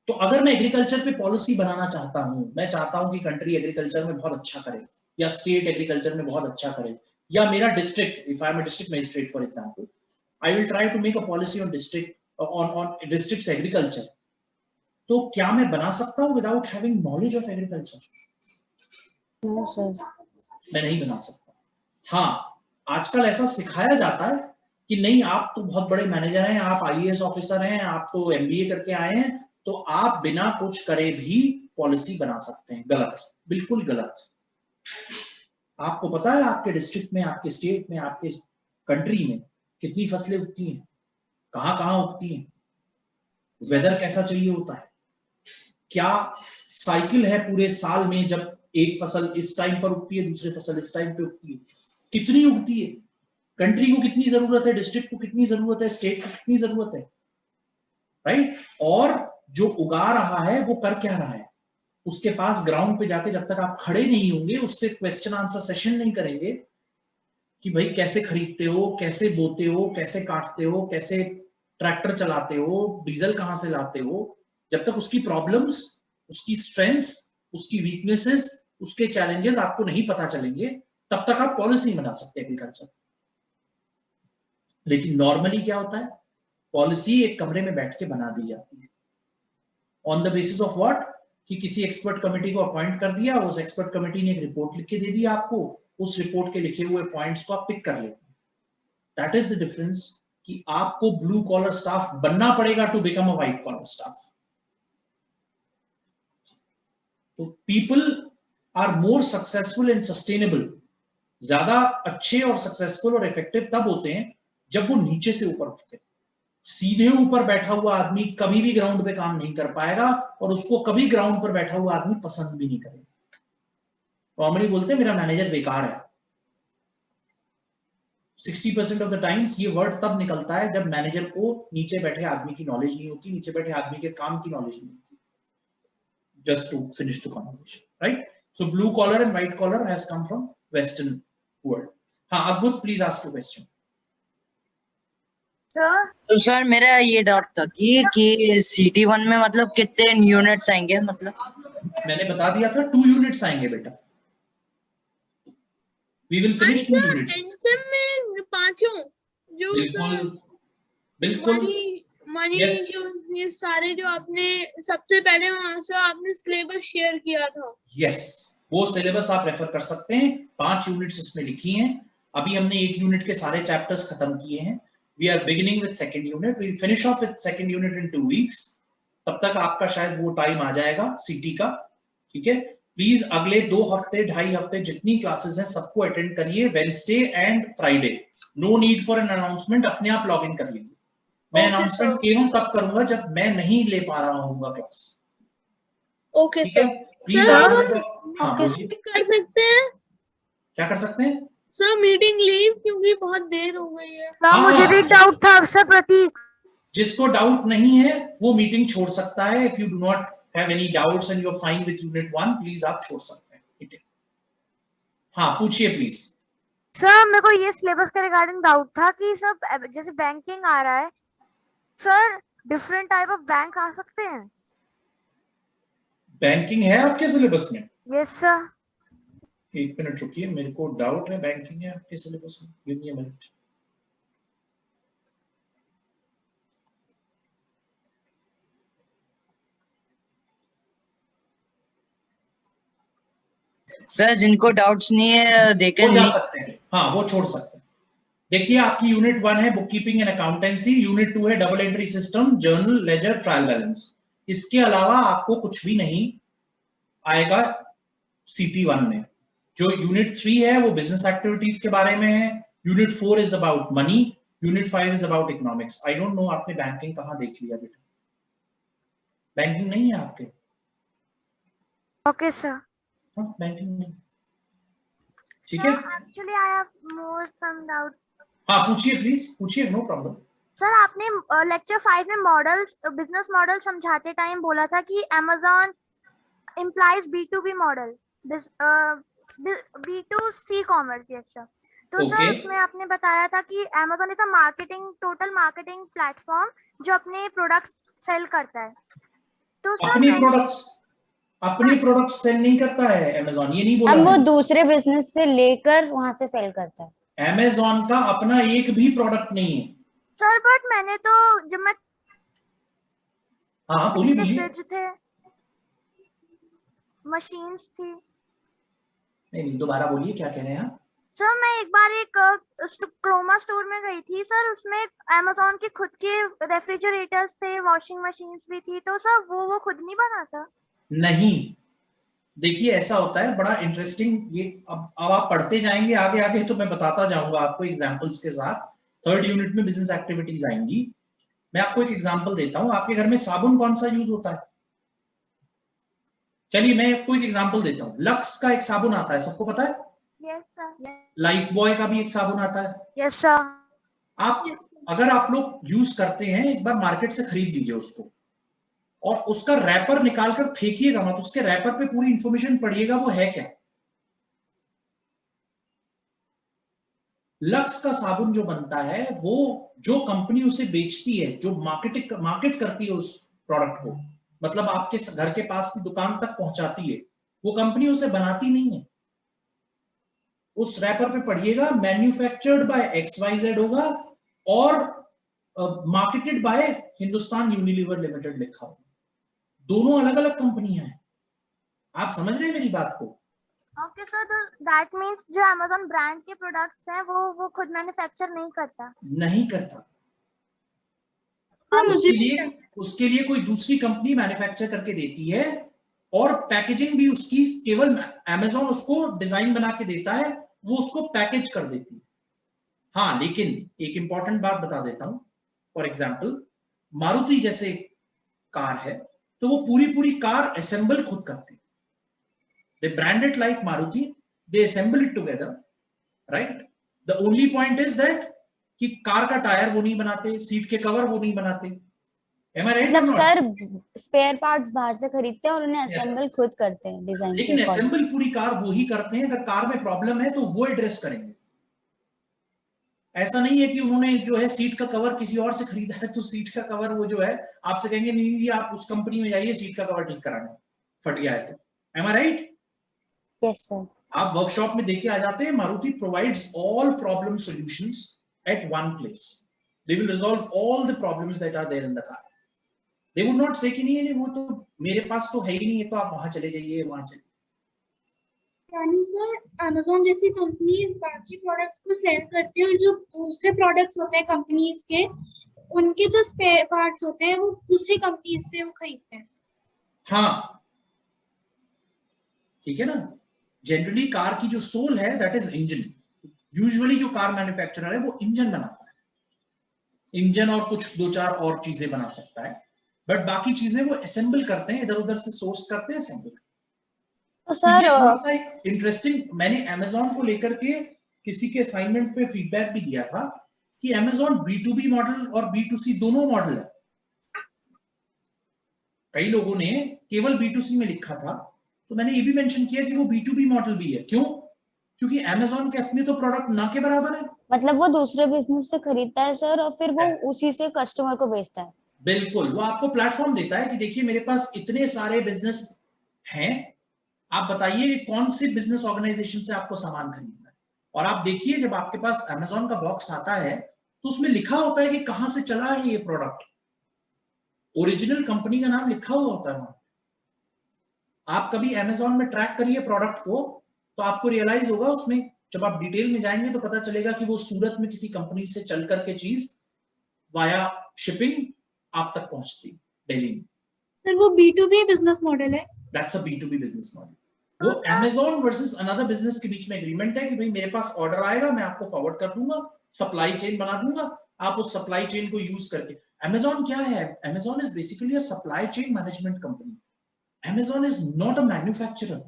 तो अगर मैं एग्रीकल्चर पे पॉलिसी बनाना चाहता हूं, मैं चाहता हूं कि कंट्री एग्रीकल्चर में बहुत अच्छा करे, या स्टेट एग्रीकल्चर में बहुत अच्छा करे, या मेरा district, if I am a district magistrate for example, I will try to make a policy on district on districts agriculture. तो क्या मैं बना सकता हूं without having knowledge of agriculture? No sir, मैं नहीं बना सकता। हाँ, आजकल ऐसा सिखाया जाता है कि नहीं, आप तो बहुत बड़े मैनेजर हैं, आप IAS ऑफिसर हैं, आप तो MBA करके आए हैं, तो आप बिना कुछ करे भी पॉलिसी बना सकते हैं। गलत, बिल्कुल गलत। आपको पता है आपके डिस्ट्रिक्ट में, आपके स्टेट में, आपके कंट्री में कितनी फसलें उगती हैं, कहां उगती हैं, वेदर कैसा चाहिए होता है, क्या साइकिल है पूरे साल में, जब एक फसल इस टाइम पर उगती है, दूसरी फसल इस टाइम पे उगती है, कितनी उगती है, कंट्री को कितनी जरूरत है, डिस्ट्रिक्ट को कितनी जरूरत है, स्टेट को कितनी जरूरत है, राइट? और जो उगा रहा है वो कर क्या रहा है, उसके पास ग्राउंड पे जाके जब तक आप खड़े नहीं होंगे, उससे क्वेश्चन आंसर सेशन नहीं करेंगे कि भाई कैसे खरीदते हो, कैसे बोते हो, कैसे काटते हो, कैसे ट्रैक्टर चलाते हो, डीजल कहां से लाते हो, जब तक उसकी प्रॉब्लम्स, उसकी स्ट्रेंथ्स, उसकी वीकनेसेस, उसके चैलेंजेस आपको नहीं पता चलेंगे, तब तक आप पॉलिसी बना सकते हैं एग्रीकल्चर। लेकिन नॉर्मली क्या होता है, पॉलिसी एक कमरे में बैठ के बना दी जाती है on the basis of what, कि किसी एक्सपर्ट कमेटी को अपॉइंट कर दिया, उस एक्सपर्ट कमेटी ने एक रिपोर्ट लिख के दे दी आपको, उस रिपोर्ट के लिखे हुए पॉइंट्स को आप पिक कर लेते हैं। दैट इज द डिफरेंस, कि आपको ब्लू कॉलर स्टाफ बनना पड़ेगा to become a white collar staff. तो people are more successful and sustainable, ज्यादा अच्छे और सक्सेसफुल और इफेक्टिव तब होते हैं जब वो नीचे से ऊपर उठते हैं। सीधे ऊपर बैठा हुआ आदमी कभी भी ग्राउंड पे काम नहीं कर पाएगा, और उसको कभी ग्राउंड पर बैठा हुआ आदमी पसंद भी नहीं करेगा। नॉर्मली बोलते हैं मेरा मैनेजर बेकार है। 60% ऑफ द टाइम्स ये वर्ड तब निकलता है जब मैनेजर को नीचे बैठे आदमी की नॉलेज नहीं होती, नीचे बैठे आदमी के काम की नॉलेज नहीं होती। Just to finish the conversation, right? So blue collar and white collar has come from western world. हाँ Adbhut, please ask a question. तो सर मेरा ये डाउट था कि CD1 में मतलब कितने यूनिट्स आएंगे? मतलब मैंने बता दिया था 2 यूनिट्स आएंगे बेटा। We will finish 2 units. एनसम में पांचों जो बिल्कुल मनी Yes. जो ये सारे जो आपने सबसे पहले वहां से आपने सिलेबस शेयर किया था। यस, वो सिलेबस आप रेफर कर सकते हैं। 5 यूनिट्स इसमें लिखी हैं। अभी हमने 1 यूनिट के सारे चैप्टर्स खत्म किए हैं। We are beginning with second unit, we will finish off with second unit in 2 weeks. तब तक आपका शायद वो टाइम आ जाएगा सीटी का, ठीक है? प्लीज अगले 2 हफ्ते 2.5 हफ्ते जितनी क्लासेस हैं सबको अटेंड करिए, Wednesday and Friday. No need for an announcement, अपने आप लॉग इन कर लीजिए। मैं अनाउंसमेंट केवल तब करूंगा जब मैं नहीं ले पा रहा हूँ क्लास। ओके ठीक है, सर। प्लीज सर, आप हाँ बोलिए, कर सकते हैं क्या कर सकते हैं? सर मीटिंग लीव, क्योंकि बहुत देर हो गई है। हाँ, मुझे भी डाउट था सर प्रतीक। जिसको डाउट नहीं है वो मीटिंग छोड़ सकता है। If you do not have any doubts and you are fine with unit 1, please आप छोड़ सकते हैं मीटिंग। हाँ पूछिए प्लीज। सर मेरे को ये सिलेबस के रिगार्डिंग डाउट था कि सब जैसे बैंकिंग आ रहा है sir, different type of bank आ सकते हैं? बैंकिंग है आपके सिलेबस में? Yes sir. 1 मिनट रुकिए, मेरे को डाउट है बैंकिंग है आपके सिलेबस में। Give me a minute. Sir जिनको डाउट्स नहीं है दे वो कैन जा सकते हैं, हाँ वो छोड़ सकते हैं। देखिए आपकी यूनिट 1 है book keeping and accountancy, unit 2 है double entry system, journal, ledger, trial balance. इसके अलावा आपको कुछ भी नहीं आएगा CT1 में। जो यूनिट 3 है वो बिजनेस एक्टिविटीज के बारे में है, unit 4 is about money, unit 5 is about economics. I don't no आपने बैंकिंग कहाँ देख लिया बेटा, बैंकिंग नहीं है आपके? Okay sir. हाँ बैंकिंग नहीं, ठीक है। Actually I have more some doubts. हाँ पूछिए प्लीज पूछिए, नो प्रॉब्लम। सर आपने लेक्चर 5 में मॉडल्स, बिजनेस मॉडल समझाते टाइम बोला था कि Amazon implies B2B model, B2C commerce. Yes sir. तो सर उसमें आपने बताया था कि Amazon is a marketing, total marketing platform जो अपने प्रोडक्ट्स सेल करता है। तो सर अपने प्रोडक्ट्स सेल नहीं करता है Amazon, ये नहीं बोला हम वो मैंने। दूसरे बिजनेस से लेकर वहां से सेल करता है। Amazon का अपना एक भी प्रोडक्ट नहीं है सर। बट मैंने तो जब मैं हाँ बोलिए फ्रिज थे, मशीन्स थी। नहीं दोबारा बोलिए क्या कह रहे हैं आप? सर मैं एक बार एक क्रोमा स्टोर में गई थी सर, उसमें Amazon के खुद के रेफ्रिजरेटर्स थे, वॉशिंग मशीन्स भी थी। तो सर वो खुद नहीं बनाता? नहीं, देखिए ऐसा होता है बड़ा इंटरेस्टिंग। ये अब आप पढ़ते जाएंगे आगे आगे तो मैं बताता जाऊंगा आपको एग्जांपल्स के साथ। 3rd यूनिट में बिजनेस एक्टिविटीज आएंगी। मैं आपको एक एग्जांपल देता हूं। आपके घर में साबुन कौन सा यूज होता है? चलिए मैं आपको एक एग्जांपल देता हूं। लक्स का एक साबुन आता है, सबको पता है? Yes sir. लाइफ बॉय का भी एक साबुन आता है। Yes sir. अगर आप लोग यूज करते हैं, एक बार मार्केट से खरीद लीजिए उसको और उसका रैपर निकालकर फेंकिएगा मत, उसके रैपर पे पूरी इंफॉर्मेशन पढ़िएगा वो है क्या। लक्स का साबुन जो बनता है वो जो कंपनी उसे बेचती है, जो मार्केट करती है उस प्रोडक्ट को, मतलब आपके घर के पास की दुकान तक पहुंचाती है, वो कंपनी उसे बनाती नहीं है। उस रैपर पे पढ़िएगा मैन्युफैक्चर्ड बाय XYZ होगा और marketed bye Hindustan Unilever limited लिखा होगा। दोनों अलग अलग कंपनियां हैं। आप समझ रहे हैं मेरी बात को? Okay sir. तो दैट मींस जो Amazon ब्रांड के प्रोडक्ट्स हैं वो खुद मैन्युफैक्चर नहीं करता? नहीं करता। उसके लिए कोई दूसरी कंपनी मैन्युफैक्चर करके देती है और पैकेजिंग भी उसकी केवल Amazon उसको डिजाइन बना के देता है, वो उसको पैकेज कर देती है। हाँ लेकिन एक इंपॉर्टेंट बात बता देता हूं। फॉर एग्जाम्पल मारुति जैसे कार है तो वो पूरी कार असेंबल खुद करते हैं। They brand it like Maruti, they assemble it together, right? The only point is that कि कार का टायर वो नहीं बनाते, सीट के कवर वो नहीं बनाते। Am I right? मतलब सर स्पेयर पार्ट्स बाहर से खरीदते हैं और उन्हें असेंबल खुद करते हैं डिजाइन के लेकिन अकॉर्डिंग। असेंबल पूरी कार वो ही करते हैं। अगर कार में प्रॉब्लम है तो वो एड्रेस करेंगे। ऐसा नहीं है कि उन्होंने जो है सीट का कवर किसी और से खरीदा है तो सीट का कवर वो जो है आपसे कहेंगे नहीं जी आप उस कंपनी में जाइए सीट का कवर ठीक कराने, फट गया है तो। Am I right? Yes sir. आप वर्कशॉप में देखे आ जाते हैं Maruti provides all problem solutions at one place. They will resolve all the problems that are there in the car. They would not say कि नहीं वो तो मेरे पास तो है ही नहीं है तो आप वहां चले जाइए वहां चले। यानी सर Amazon जैसी कंपनीज बाकी प्रोडक्ट्स को सेल करती है और जो दूसरे प्रोडक्ट्स होते हैं कंपनीज के, उनके जो स्पेयर पार्ट्स होते हैं वो दूसरी कंपनीज से वो खरीदते हैं। हाँ ठीक है ना। जनरली कार की जो सोल है दैट इज इंजन। यूजुअली जो कार मैन्युफैक्चरर है वो इंजन बनाता है। इंजन और कुछ 2-4 और चीजें बना सकता है, बट बाकी चीजें वो असेंबल करते हैं, इधर उधर से सोर्स करते हैं, असेंबल। तो सर थोड़ा सा एक इंटरेस्टिंग, मैंने Amazon को लेकर के किसी के असाइनमेंट पे फीडबैक भी दिया था कि Amazon B2B मॉडल और B2C दोनों मॉडल है। कई लोगों ने केवल B2C में लिखा था, तो मैंने ये भी मेंशन किया कि वो B2B मॉडल भी है। क्यों? क्योंकि Amazon के अपने तो प्रोडक्ट ना के बराबर है। मतलब वो दूसरे बिजनेस से खरीदता है सर और फिर वो उसी से कस्टमर को बेचता है। बिल्कुल, वो आपको प्लेटफॉर्म देता है कि देखिए मेरे पास इतने सारे बिजनेस हैं, आप बताइए कौन से बिजनेस ऑर्गेनाइजेशन से आपको सामान खरीदना है। और आप देखिए जब आपके पास Amazon का बॉक्स आता है तो उसमें लिखा होता है कि कहां से चला है ये प्रोडक्ट, ओरिजिनल कंपनी का नाम लिखा हुआ होता है वहां। आप कभी Amazon में ट्रैक करिए प्रोडक्ट को, तो आपको रियलाइज होगा उसमें, जब आप डिटेल में जाएंगे तो पता चलेगा कि वो सूरत में किसी कंपनी से चल करके चीज वाया शिपिंग आप तक पहुंचती दिल्ली में। सर वो B2B बिजनेस मॉडल है। That's a B2B business model. वो Amazon वर्सेस अनदर बिजनेस के बीच में एग्रीमेंट है कि भाई मेरे पास ऑर्डर आएगा, मैं आपको फॉरवर्ड कर दूंगा, सप्लाई चेन बना दूंगा, आप उस सप्लाई चेन को यूज करके। Amazon क्या है? Amazon is basically a supply chain management company. Amazon is not a manufacturer.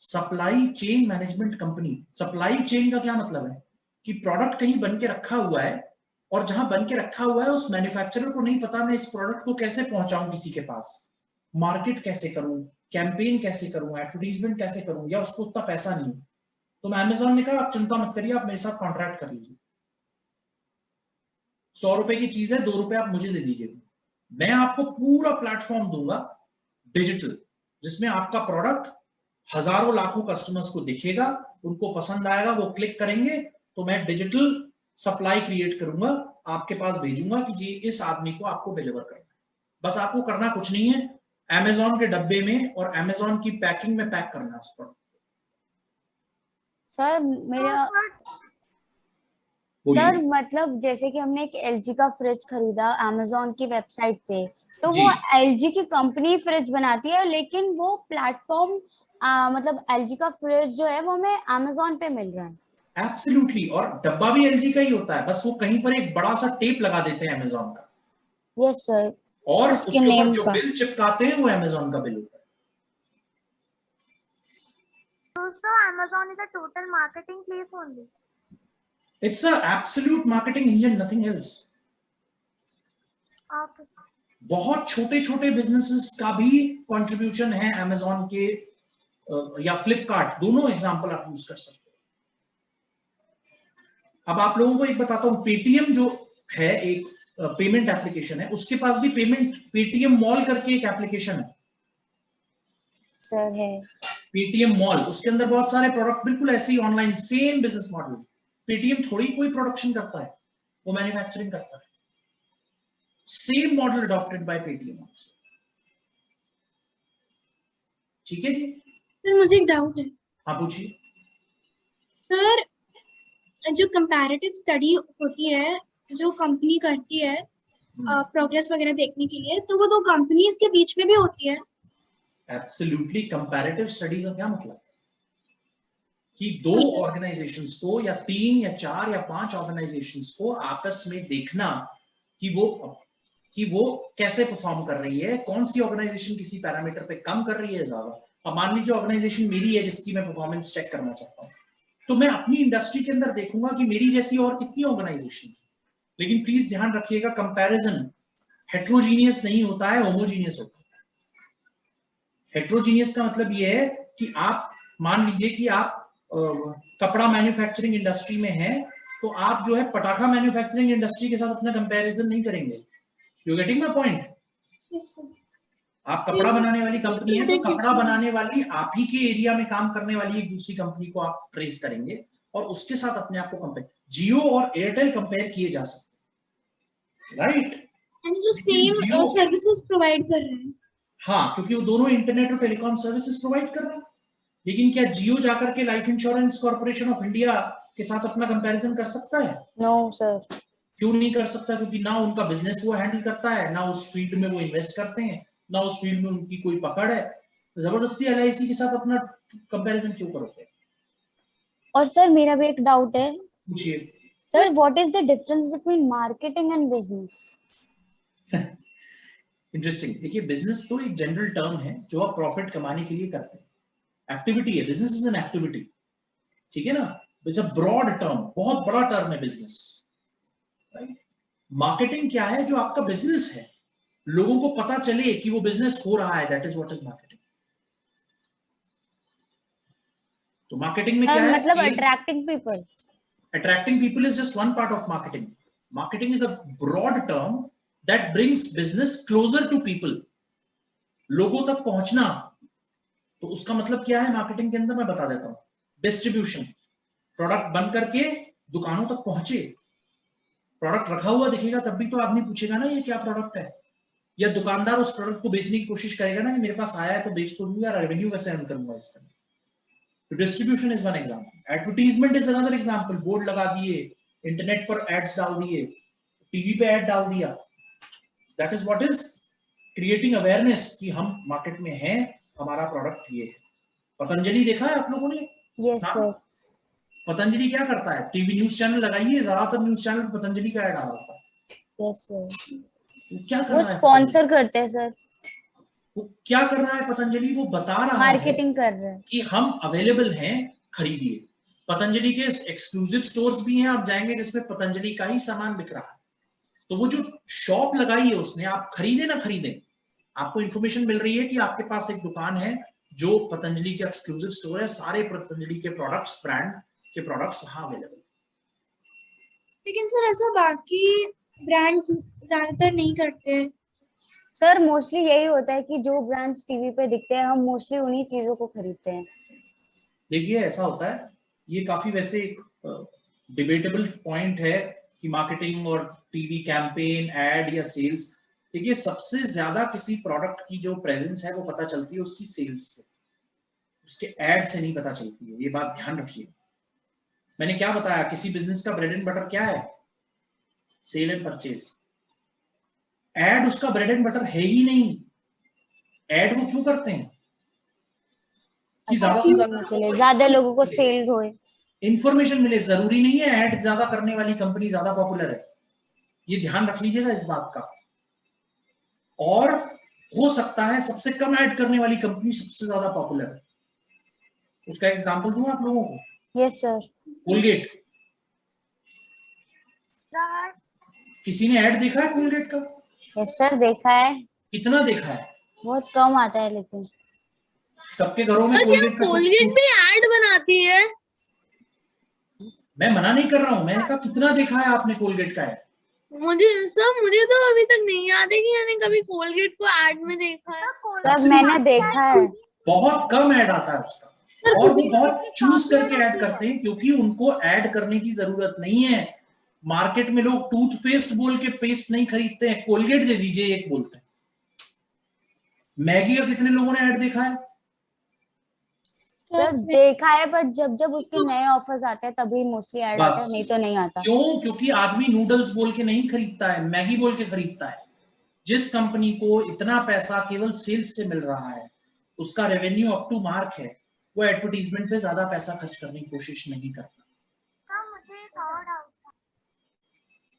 Supply chain management company. Supply chain का क्या मतलब है कि प्रोडक्ट कहीं बन के रखा हुआ है और जहां बन के रखा हुआ है उस मैन्युफैक्चरर को नहीं पता मैं इस प्रोडक्ट को कैसे पहुंचाऊं किसी के पास, मार्केट कैसे करूं, कैंपेन कैसे करूं, एडवर्टीजमेंट कैसे करूं, या उसको उतना पैसा नहीं है। तो मैं Amazon ने कहा आप चिंता मत करिए, आप मेरे साथ कॉन्ट्रैक्ट कर लीजिए, 100 रुपए की चीज है, 2 रुपए आप मुझे दे दीजिए, मैं आपको पूरा प्लेटफॉर्म दूंगा डिजिटल, जिसमें आपका प्रोडक्ट हजारों लाखों कस्टमर्स को दिखेगा, उनको पसंद आएगा, वो क्लिक करेंगे, तो मैं डिजिटल सप्लाई क्रिएट करूंगा, आपके पास भेजूंगा कि जी इस आदमी को आपको डिलीवर करना है। बस आपको करना कुछ नहीं है, Amazon के डब्बे में और Amazon की पैकिंग में पैक करना है उस प्रोडक्ट। सर मेरा सर मतलब जैसे कि हमने एक LG का फ्रिज खरीदा Amazon की वेबसाइट से, तो वो LG की कंपनी फ्रिज बनाती है, लेकिन वो प्लेटफॉर्म मतलब LG का फ्रिज जो है वो हमें Amazon पे मिल रहा है। एब्सोल्युटली, और डब्बा भी LG का ही होता है, बस वो कहीं पर एक बड़ा सा टेप लगा देते हैं Amazon का। Yes sir. और उसके ऊपर जो बिल चिपकाते हैं वो Amazon का बिल होता है। So Amazon is a total marketing place only. It's a absolute marketing engine, nothing else. Okay. बहुत छोटे छोटे बिजनेसेस का भी कंट्रीब्यूशन है Amazon के या फ्लिपकार्ट, दोनों एग्जांपल आप यूज कर सकते हो। अब आप लोगों को एक बताता हूं, पेटीएम जो है एक पेमेंट एप्लीकेशन है, उसके पास भी पेटीएम मॉल करके एक एप्लीकेशन है सर, है पेटीएम मॉल। उसके अंदर बहुत सारे प्रोडक्ट बिल्कुल ऐसे ही online, same business model. Paytm थोड़ी कोई प्रोडक्शन करता है, वो मैन्युफैक्चरिंग करता है। Same model adopted by Paytm. ठीक है जी। सर मुझे एक डाउट है। हाँ पूछिए। सर जो कंपैरेटिव स्टडी होती है जो कंपनी करती है प्रोग्रेस वगैरह देखने के लिए, तो वो दो कंपनीज के बीच में भी होती है? एब्सोल्युटली। कंपैरेटिव स्टडी का क्या मतलब कि दो ऑर्गेनाइजेशंस को या 3 या 4 या 5 ऑर्गेनाइजेशंस को आपस में देखना कि वो कैसे परफॉर्म कर रही है, कौन सी ऑर्गेनाइजेशन किसी पैरामीटर पे कम कर रही है ज्यादा। अब मान लीजिए ऑर्गेनाइजेशन मेरी है जिसकी मैं परफॉर्मेंस चेक करना चाहता हूँ, तो मैं अपनी इंडस्ट्री के अंदर देखूंगा कि मेरी जैसी और कितनी ऑर्गेनाइजेशन। लेकिन प्लीज ध्यान रखिएगा, कंपैरिजन हेट्रोजीनियस नहीं होता है, होमोजीनियस होता है। हेट्रोजीनियस का मतलब ये है कि आप मान लीजिए कि आप कपड़ा मैन्युफैक्चरिंग इंडस्ट्री में है, तो आप जो है पटाखा मैन्युफैक्चरिंग इंडस्ट्री के साथ अपना कंपैरिजन नहीं करेंगे। You getting my point? आप कपड़ा बनाने वाली कंपनी है, तो कपड़ा बनाने वाली आप ही के एरिया में काम करने वाली एक दूसरी कंपनी को आप ट्रेस करेंगे और उसके साथ अपने आप को कंपेयर। जियो और एयरटेल कंपेयर किए जा सकते, राइट? यानी जो सेम सर्विसेज प्रोवाइड कर रहे हैं। हाँ, क्योंकि वो दोनों इंटरनेट और टेलीकॉम सर्विसेज प्रोवाइड कर रहे हैं। लेकिन क्या जियो जाकर के life insurance corporation of India के साथ अपना कंपैरिजन कर सकता है? No sir. क्यों नहीं कर सकता? क्योंकि ना उनका बिजनेस वो हैंडल करता है, ना उस फील्ड में वो इन्वेस्ट करते हैं, ना उस फील्ड में उनकी कोई पकड़ है। जबरदस्ती LIC के साथ अपना कंपैरिजन क्यों करोगे? और सर मेरा भी एक डाउट है। पूछिए। Sir what is the difference between marketing and business? Interesting. देखिए, बिजनेस तो एक जनरल टर्म है जो आप प्रॉफिट कमाने के लिए करते हैं, एक्टिविटी है। बिजनेस इज एन एक्टिविटी, ठीक है ना? इट्स अ ब्रॉड टर्म, बहुत बड़ा टर्म है बिजनेस, राइट? मार्केटिंग क्या है? जो आपका बिजनेस है, लोगों को पता चले कि वो बिजनेस हो रहा है, that is what is marketing. तो मार्केटिंग में क्या है? मतलब attracting people. Attracting people is just one part of marketing. Marketing is a broad term that brings business closer to people. लोगों तक पहुंचना, तो उसका मतलब क्या है मार्केटिंग के अंदर? मैं बता देता हूं। डिस्ट्रीब्यूशन, प्रोडक्ट बन करके दुकानों तक पहुंचे। प्रोडक्ट रखा हुआ दिखेगा तब भी तो आदमी पूछेगा ना ये क्या प्रोडक्ट है, या दुकानदार उस प्रोडक्ट को बेचने की कोशिश करेगा ना कि मेरे पास आया है तो बेच तो दूं यार, रेवेन्यू कैसे अर्न करूंगा इसका। तो distribution is one example, advertisement is another example, board लगा दिए, इंटरनेट पर एड्स डाल दिए, टीवी पे एड डाल दिया, that is what is creating awareness कि हम मार्केट में हैं, हमारा प्रोडक्ट ये है। पतंजलि देखा है आप लोगों ने? Yes sir. पतंजलि क्या करता है? टीवी न्यूज चैनल लगाइए, ज्यादातर न्यूज चैनल पतंजलि का ऐड आ रहा है। Yes sir. क्या कर वो रहा है? स्पॉन्सर करते हैं सर। वो क्या कर रहा है पतंजलि? वो बता रहा मार्केटिंग है कर रहे हैं कि हम अवेलेबल हैं, खरीदिए। पतंजलि के एक्सक्लूसिव स्टोर्स भी हैं, आप जाएंगे जिसमें पतंजलि का ही सामान बिक रहा है। तो वो जो शॉप लगाई है उसने, आप खरीदे ना खरीदे, आपको इंफॉर्मेशन मिल रही है कि आपके पास एक दुकान है जो पतंजलि के एक्सक्लूसिव स्टोर है, सारे पतंजलि के प्रोडक्ट्स, ब्रांड के प्रोडक्ट्स वहां अवेलेबल। लेकिन सर ऐसा बाकी ब्रांड्स ज्यादातर नहीं करते सर। मोस्टली यही होता है कि जो ब्रांड्स टीवी पे दिखते हैं हम मोस्टली उन्हीं चीजों को खरीदते हैं। देखिए ऐसा होता है, ये काफी वैसे एक डिबेटेबल पॉइंट है कि मार्केटिंग और टीवी कैंपेन, एड या सेल्स, देखिए सबसे ज्यादा किसी प्रोडक्ट की जो प्रेजेंस है वो पता चलती है उसकी सेल्स से, उसके एड से नहीं पता चलती है, ये बात ध्यान रखिए। मैंने क्या बताया, किसी बिजनेस का ब्रेड एंड बटर क्या है? Sale and purchase. एड उसका ब्रेड एंड बटर है ही नहीं। एड वो क्यों करते हैं? कि ज्यादा से ज्यादा लोगों को सेल होए, इंफॉर्मेशन मिले। जरूरी नहीं है ऐड ज्यादा करने वाली कंपनी ज्यादा पॉपुलर है, ये ध्यान रख लीजिएगा इस बात का। और हो सकता है सबसे कम ऐड करने वाली कंपनी सबसे ज्यादा पॉपुलर है। उसका एग्जांपल दूं आप लोगों को? Yes sir. कोलगेट। किसी ने ऐड देखा है कोलगेट का? यस सर, देखा है। कितना देखा है? बहुत कम आता है, लेकिन सबके घरों में कोलगेट का कोलगेट भी ऐड बनाती है। मैं मना नहीं कर रहा हूं, मैंने कहा कितना देखा है आपने कोलगेट का ऐड? मुझे तो अभी तक नहीं याद है कि मैंने कभी कोलगेट को ऐड में देखा है। सर मैंने देखा है, बहुत कम ऐड आता है उसका, और वो बहुत चूज करके ऐड करते हैं क्योंकि उनको ऐड करने की जरूरत नहीं है। मार्केट में लोग टूथपेस्ट बोल के पेस्ट नहीं खरीदते हैं, कोलगेट दे दीजिए एक बोलते हैं। मैगी का कितने लोगों ने ऐड देखा है? सर देखा है, बट जब जब उसके नए ऑफर्स आते हैं तभी मोस्टली ऐड आता है, नहीं तो नहीं आता। क्यों? क्योंकि आदमी नूडल्स बोल के नहीं खरीदता है, मैगी बोल के खरीदता है। जिस कंपनी को इतना पैसा केवल सेल्स से मिल रहा है, उसका रेवेन्यू अप टू मार्क है, वो एडवर्टीजमेंट पे ज्यादा पैसा खर्च करने की कोशिश नहीं करता।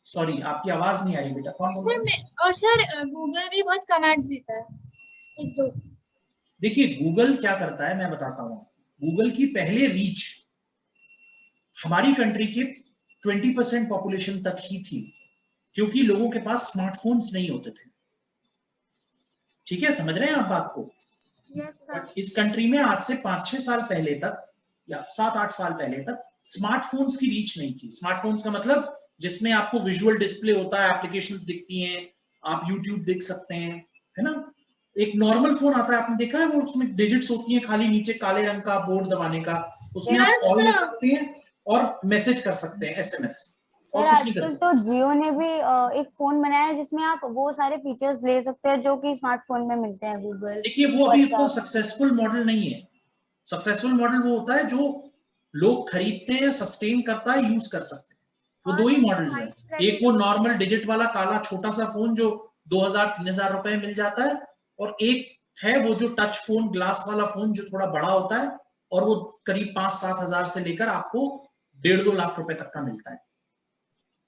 सॉरी आपकी आवाज नहीं आ रही बेटा, कौन बोल रहा है? और सर गूगल भी बहुत कम एड्स देता है, एक दो। देखिए गूगल क्या करता है मैं बताता हूँ। गूगल की पहले रीच हमारी कंट्री के 20% पॉपुलेशन तक ही थी, क्योंकि लोगों के पास स्मार्टफोन्स नहीं होते थे। ठीक है, समझ रहे हैं आप बात को? इस कंट्री में आज से 5-6 साल पहले तक या 7-8 साल पहले तक स्मार्टफोन्स की रीच नहीं थी। स्मार्टफोन्स का मतलब जिसमें आपको विजुअल डिस्प्ले होता है, एप्लीकेशंस दिखती हैं, आप यूट्यूब देख सकते हैं, है ना। एक नॉर्मल फोन आता है, आपने देखा है, वो उसमें डिजिट्स होती हैं खाली, नीचे काले रंग का बोर्ड दबाने का, उसमें आप कॉल कर सकते हैं और मैसेज कर सकते हैं, एसएमएस। सर आजकल तो जियो ने भी एक फोन बनाया है जिसमें आप वो सारे फीचर्स ले सकते हैं जो कि स्मार्टफोन में मिलते हैं, गूगल। देखिए वो अभी तो सक्सेसफुल मॉडल नहीं है। सक्सेसफुल मॉडल वो होता है जो लोग खरीदते हैं, सस्टेन करता है, यूज कर सकते हैं। वो दो ही मॉडल्स हैं। एक वो नॉर्मल डिजिट वाला काला छोटा सा फोन जो 2000-3000 रुपए में मिल जाता है, और एक है वो जो टच फोन, ग्लास वाला फोन जो थोड़ा बड़ा होता है, और वो करीब 5-7 हजार से लेकर आपको 1.5-2 लाख रुपए तक का मिलता है।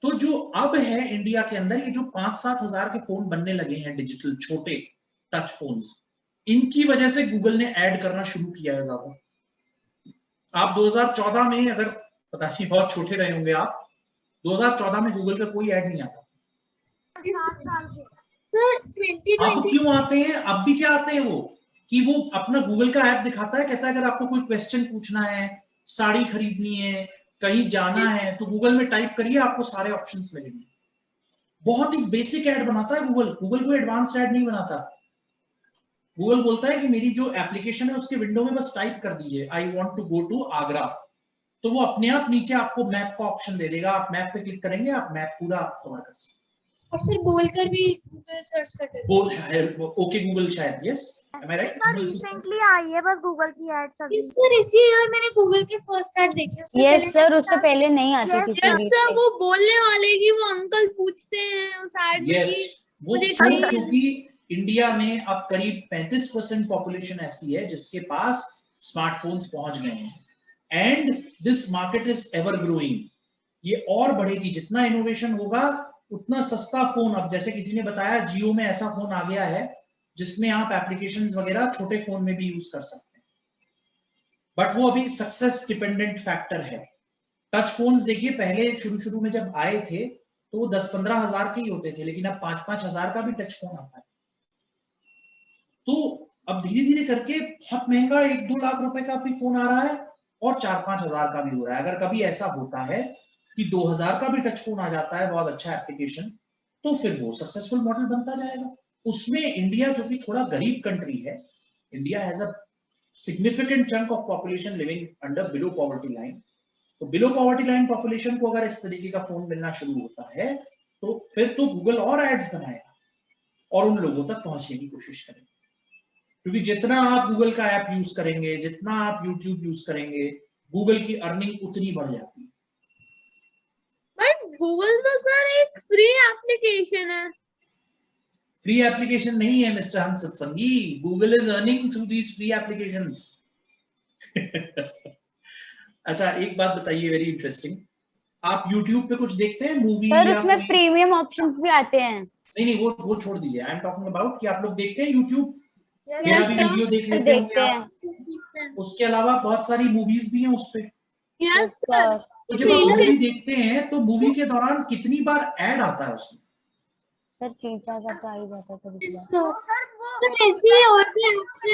तो जो अब है इंडिया के अंदर, ये जो 5-7 हजार के फोन बनने लगे हैं डिजिटल छोटे टच फोन्स, इनकी वजह से गूगल ने ऐड करना शुरू किया है ज्यादा। आप 2014 में, अगर पता नहीं बहुत छोटे रहे होंगे आप, 2014 में गूगल का कोई ऐड नहीं आता। अब क्यों आते हैं? अब भी क्या आते हैं वो, कि वो अपना गूगल का ऐप दिखाता है, कहता है अगर आपको कोई क्वेश्चन पूछना है, साड़ी खरीदनी है, कहीं जाना है, तो गूगल में टाइप करिए, आपको सारे ऑप्शंस मिलेंगे। बहुत ही बेसिक ऐड बनाता है गूगल। गूगल कोई एडवांस ऐड नहीं बनाता। गूगल बोलता है कि मेरी जो एप्लीकेशन है उसके विंडो में बस टाइप कर दीजिए I want to go to Agra, तो वो अपने आप नीचे आपको मैप का ऑप्शन दे देगा। आप मैप पे क्लिक करेंगे, आप मैप पूरा कवर कर सकते। और सर बोलकर भी गूगल सर्च करते थे। बोल ओके गूगल शायद, yes am I right? Sir recently I है बस गूगल की एड्स अभी। सर इसी ईयर मैंने गूगल के फर्स्ट एड देखे। यस सर, उससे पहले नहीं आती थी Yes, टीवी सर पे। वो बोलने वाले की वो अंकल पूछते हैं उस एड में यस, कि वो मुझे क्यों? चाहिए। क्योंकि इंडिया में अब करीब 35% पॉपुलेशन ऐसी है जिसके पास स्मार्टफोन्स पहुंच गए हैं and this market is ever growing. ये और बढ़ेगी, जितना इनोवेशन होगा उतना सस्ता फोन। अब जैसे किसी ने बताया जियो में ऐसा फोन आ गया है जिसमें आप एप्लीकेशंस वगैरह छोटे फोन में भी यूज कर सकते हैं, बट वो अभी सक्सेस डिपेंडेंट फैक्टर है। टच फोन्स देखिए पहले शुरू में जब आए थे तो वो 10-15 हजार के ही होते थे, लेकिन अब 5-5 हजार का भी टच फोन आता है। तो अब धीरे धीरे करके बहुत महंगा 1-2 लाख रुपए का भी फोन आ रहा है और 4-5 हजार का भी हो रहा है। अगर कभी ऐसा होता है कि 2000 का भी टच फोन आ जाता है बहुत अच्छा एप्लीकेशन, तो फिर वो सक्सेसफुल मॉडल बनता जाएगा। उसमें इंडिया क्योंकि थोड़ा गरीब कंट्री है, India has a significant chunk of population living under below poverty line. तो बिलो पॉवर्टी लाइन पॉपुलेशन को अगर इस तरीके का फोन मिलना शुरू होता है तो फिर तो गूगल और एड्स बनाएगा और उन लोगों तक पहुंचने की कोशिश करेगा, क्योंकि जितना आप गूगल का ऐप यूज करेंगे, जितना आप यूट्यूब यूज करेंगे, गूगल की अर्निंग उतनी बढ़ जाती है। बट गूगल तो सर एक फ्री एप्लीकेशन है। फ्री एप्लीकेशन नहीं है mister Hans Satsangi, Google is earning through these free applications. अच्छा एक बात बताइए, वेरी इंटरेस्टिंग, आप YouTube पे कुछ देखते हैं मूवी? सर उसमें प्रीमियम ऑप्शंस भी आते हैं। नहीं वो छोड़ दीजिए, आई एम टॉकिंग अबाउट कि आप लोग देखते हैं YouTube? Yes, मेरा भी sir. वीडियो देख लेते होंगे आप। उसके अलावा बहुत सारी मूवीज भी हैं उस पे। Yes sir. तो जब आप मूवी देखते हैं तो मूवी के दौरान कितनी बार ऐड आता है उसमें? सर 3-4 बार तो आ ही जाता है कभी कभार। सर ऐसी ही और भी आपसे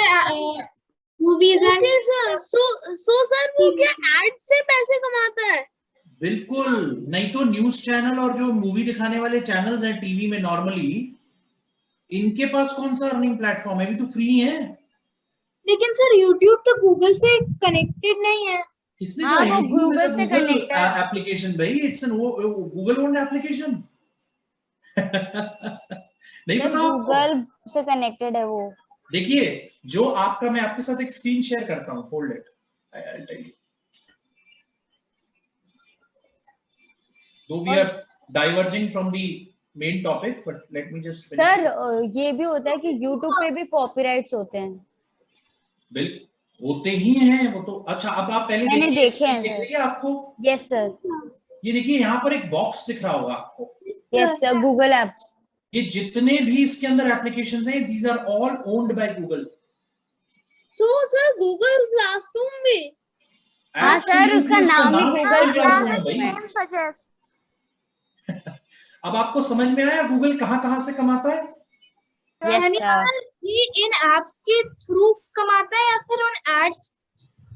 movies okay sir, so sir वो क्या एड से पैसे कमाता है? बिल्कुल नहीं तो न्यूज चैनल और जो मूवी दिखाने वाले चैनल्स हैं टीवी में नॉर्मली, इनके पास कौन सा अर्निंग प्लेटफॉर्म है? अभी तो फ्री है। लेकिन सर YouTube तो गूगल से कनेक्टेड नहीं है। किसने हाँ, कहा? वो YouTube is a गूगल से Google connected है। एप्लीकेशन भाई, it's an Google owned application. नहीं सर पता आपको? गूगल से कनेक्टेड है वो। देखिए जो आपका, मैं आपके साथ एक स्क्रीन शेयर करता हूं, hold it, I tell you. Though we are diverging from the main topic, but let me just finish. Sir ये भी होता है कि YouTube पे भी कॉपीराइट्स होते हैं। बिल्कुल होते ही हैं वो तो। अच्छा अब आप पहले मैंने देखिए, देखे हैं देख सर। लिया आपको? Yes sir. ये देखिए यहाँ पर एक बॉक्स दिख रहा होगा आपको। Yes sir, Google apps. ये जितने भी इसके अंदर एप्लीकेशंस हैं, these are all owned by Google. So sir Google classroom भी? हाँ सर, उसका नाम ही गूगल क्लासरूम है क्लासरूम है। भाई। सजेस्ट अब आपको समझ में आया गूगल कहाँ से कमाता है? Yes sir. ये इन एप्स के थ्रू कमाता है या फिर उन एड्स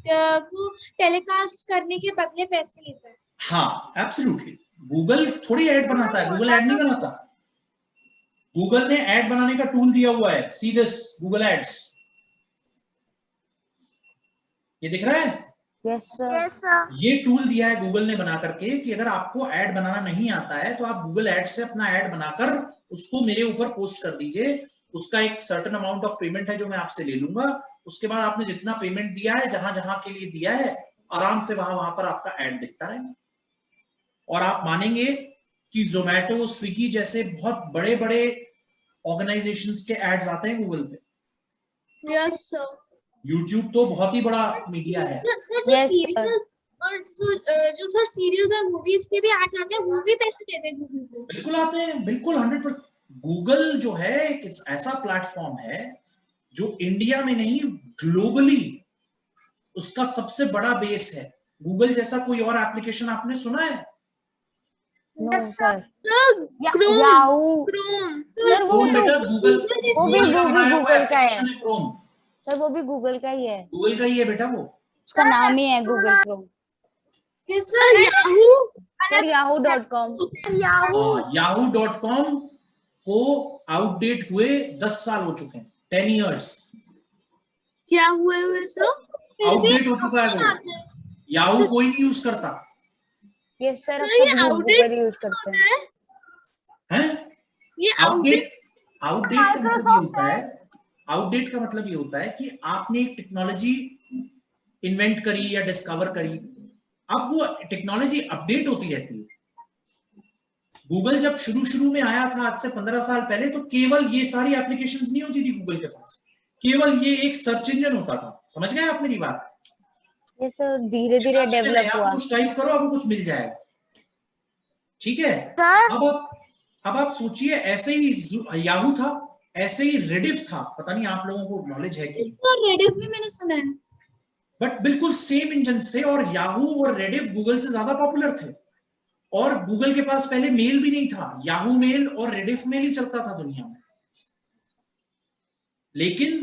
को टेलीकास्ट करने के बदले पैसे लेता है? हाँ एब्सोल्युटली, गूगल थोड़ी ऐड बनाता है, गूगल ऐड नहीं बनाता। गूगल ने ऐड बनाने का टूल दिया हुआ है, सी दिस गूगल एड्स, ये दिख रहा है? Yes sir. ये टूल दिया है गूगल ने बना करके कि अगर आपको ऐड बनाना नहीं आता है तो आप गूगल एड से अपना ऐड बनाकर उसको मेरे ऊपर पोस्ट कर दीजिए। उसका एक सर्टेन अमाउंट ऑफ पेमेंट है जो मैं आपसे ले लूंगा। उसके बाद आपने जितना पेमेंट दिया है, जहां जहां के लिए दिया है, आराम से वहां पर आपका ऐड दिखता रहेगा। और आप मानेंगे कि जोमेटो, स्विगी जैसे बहुत बड़े बड़े ऑर्गेनाइजेशंस के एड्स आते हैं गूगल पे। Yes sir. यूट्यूब तो बहुत ही बड़ा मीडिया है। Yes, और जो सर सीरियल्स और मूवीज के भी एड्स आते हैं, वो भी पैसे देते हैं गूगल को? बिल्कुल आते हैं, बिल्कुल 100%। गूगल जो है एक ऐसा प्लेटफॉर्म है जो इंडिया में नहीं ग्लोबली उसका सबसे बड़ा बेस है। गूगल जैसा कोई और एप्लीकेशन आपने सुना है? No sir. Sir Yahoo. Chrome. Sir वो बेटा गूगल, वो भी गूगल का है। क्रोम सर वो भी गूगल का ही है। गूगल का ही है बेटा, वो उसका नाम ही है Google Chrome. Sir Yahoo. Sir yahoo.com। yahoo.com को आउटडेट हुए 10 साल हो चुके हैं, 10 years क्या हुए सर? आउटडेट हो चुका है वो। याहू कोई नहीं यूज करता यस सर, सर, ये अब सब outdated गूगल यूज करते हैं। है। ये आउटडेट का मतलब ये होता है, आउटडेट का मतलब ये होता है कि आपने एक टेक्नोलॉजी इन्वेंट करी या डिस्कवर करी, अब वो टेक्नोलॉजी अपडेट होती रहती है। गूगल जब शुरू में आया था आज से 15 साल पहले, तो केवल ये सारी एप्लीकेशंस नहीं होती थी गूगल के पास, केवल ये एक सर्च इंजन होता था। समझ गए आप मेरी बात? ये सर धीरे धीरे डेवलप हुआ। कुछ टाइप करो, आपको कुछ मिल जाएगा, ठीक है। अब आप सोचिए, ऐसे ही याहू था, ऐसे ही रेडिफ था, पता नहीं आप लोगों को नॉलेज है कि रेडिफ भी मैंने सुना है, बट बिल्कुल सेम इंजन्स थे, और याहू और रेडिफ गूगल से ज्यादा पॉपुलर थे। और गूगल के पास पहले मेल भी नहीं था, याहू मेल और रेडिफ मेल ही चलता था दुनिया में। लेकिन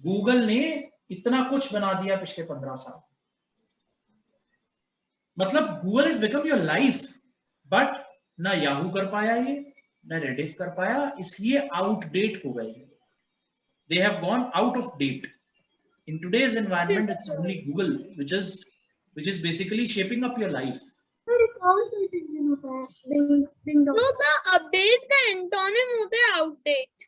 गूगल ने इतना कुछ बना दिया पिछले 15 साल। मतलब Google is become your life, but ना याहू कर पाया ये, ना रेडिफ कर पाया, इसलिए आउटडेट हो गए। They have gone out of date. In today's environment, it's only Google which is basically shaping up your life. No sir, update का एंटोनिम होता है outdate.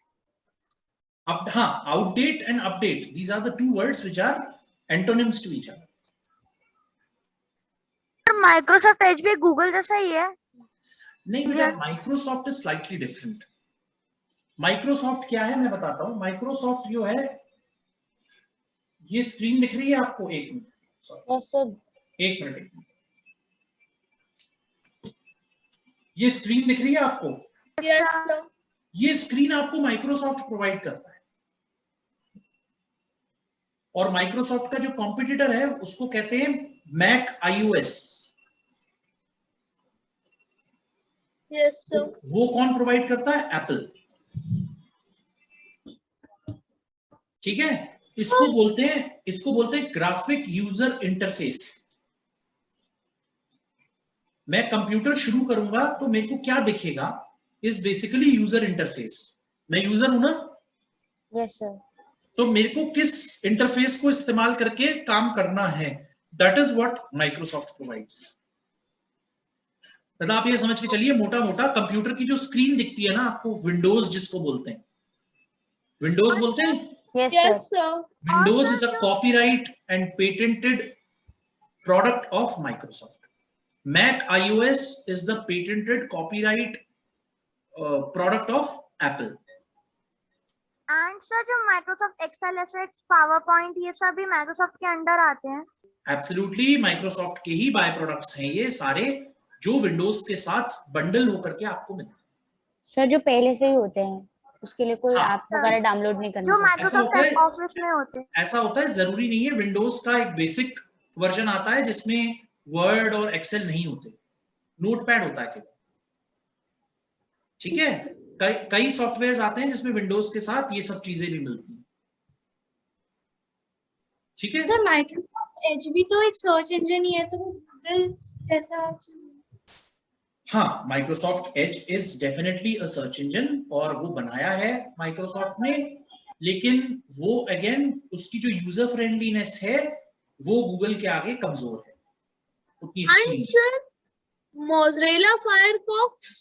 हाँ, outdate and update, these are the two words which are antonyms to each other. Microsoft Edge भी Google जैसा ही है? नहीं बेटा, Microsoft is slightly different. Microsoft क्या है मैं बताता हूँ। माइक्रोसॉफ्ट जो है, ये स्क्रीन दिख रही है आपको? एक मिनट, यस सर, एक मिनट, ये स्क्रीन दिख रही है आपको? Yes sir. ये स्क्रीन आपको माइक्रोसॉफ्ट प्रोवाइड करता है, और माइक्रोसॉफ्ट का जो कॉम्पिटिटर है उसको कहते हैं मैक iOS। Yes sir. वो कौन प्रोवाइड करता है? एप्पल, ठीक है। इसको बोलते हैं ग्राफिक यूजर इंटरफेस। मैं कंप्यूटर शुरू करूंगा तो मेरे को क्या दिखेगा? Is basically user interface. मैं यूजर हूं ना? Yes sir. तो मेरे को किस इंटरफेस को इस्तेमाल करके काम करना है, that is what Microsoft provides. मतलब आप ये समझ के चलिए, मोटा मोटा कंप्यूटर की जो स्क्रीन दिखती है ना आपको, विंडोज जिसको बोलते हैं, विंडोज बोलते हैं। Yes sir. Windows is a copyright and patented product of Microsoft. Mac iOS is the patented copyright product of Apple. And sir जो माइक्रोसॉफ्ट एक्सेल, एसेट्स, पावरपॉइंट, ये सब भी माइक्रोसॉफ्ट के अंडर आते हैं? Absolutely, Microsoft के ही बाय प्रोडक्ट्स हैं ये सारे, जो विंडोज के साथ बंडल होकर के आपको मिलते हैं। सर जो पहले से ही होते हैं, उसके लिए कोई हाँ, ऐप वगैरह डाउनलोड नहीं करना जो पड़ता। माइक्रोसॉफ्ट ऑफिस में होते हैं। ऐसा होता है, जरूरी नहीं है। विंडोज का एक बेसिक वर्जन आता है जिसमें वर्ड और एक्सेल नहीं होते, नोटपैड होता है केवल, ठीक है। कई सॉफ्टवेयर्स आते हैं जिसमें विंडोज के साथ ये सब चीजें भी मिलती हैं, ठीक है। सर माइक्रोसॉफ्ट एज भी तो एक सर्च इंजन ही है, तो गूगल जैसा। हाँ, Microsoft Edge is definitely a search engine, और वो बनाया है माइक्रोसॉफ्ट ने, लेकिन वो अगेन उसकी जो यूजर फ्रेंडलीनेस है वो गूगल के आगे कमजोर है, उतनी अच्छी नहीं। Sir, Mozilla Firefox.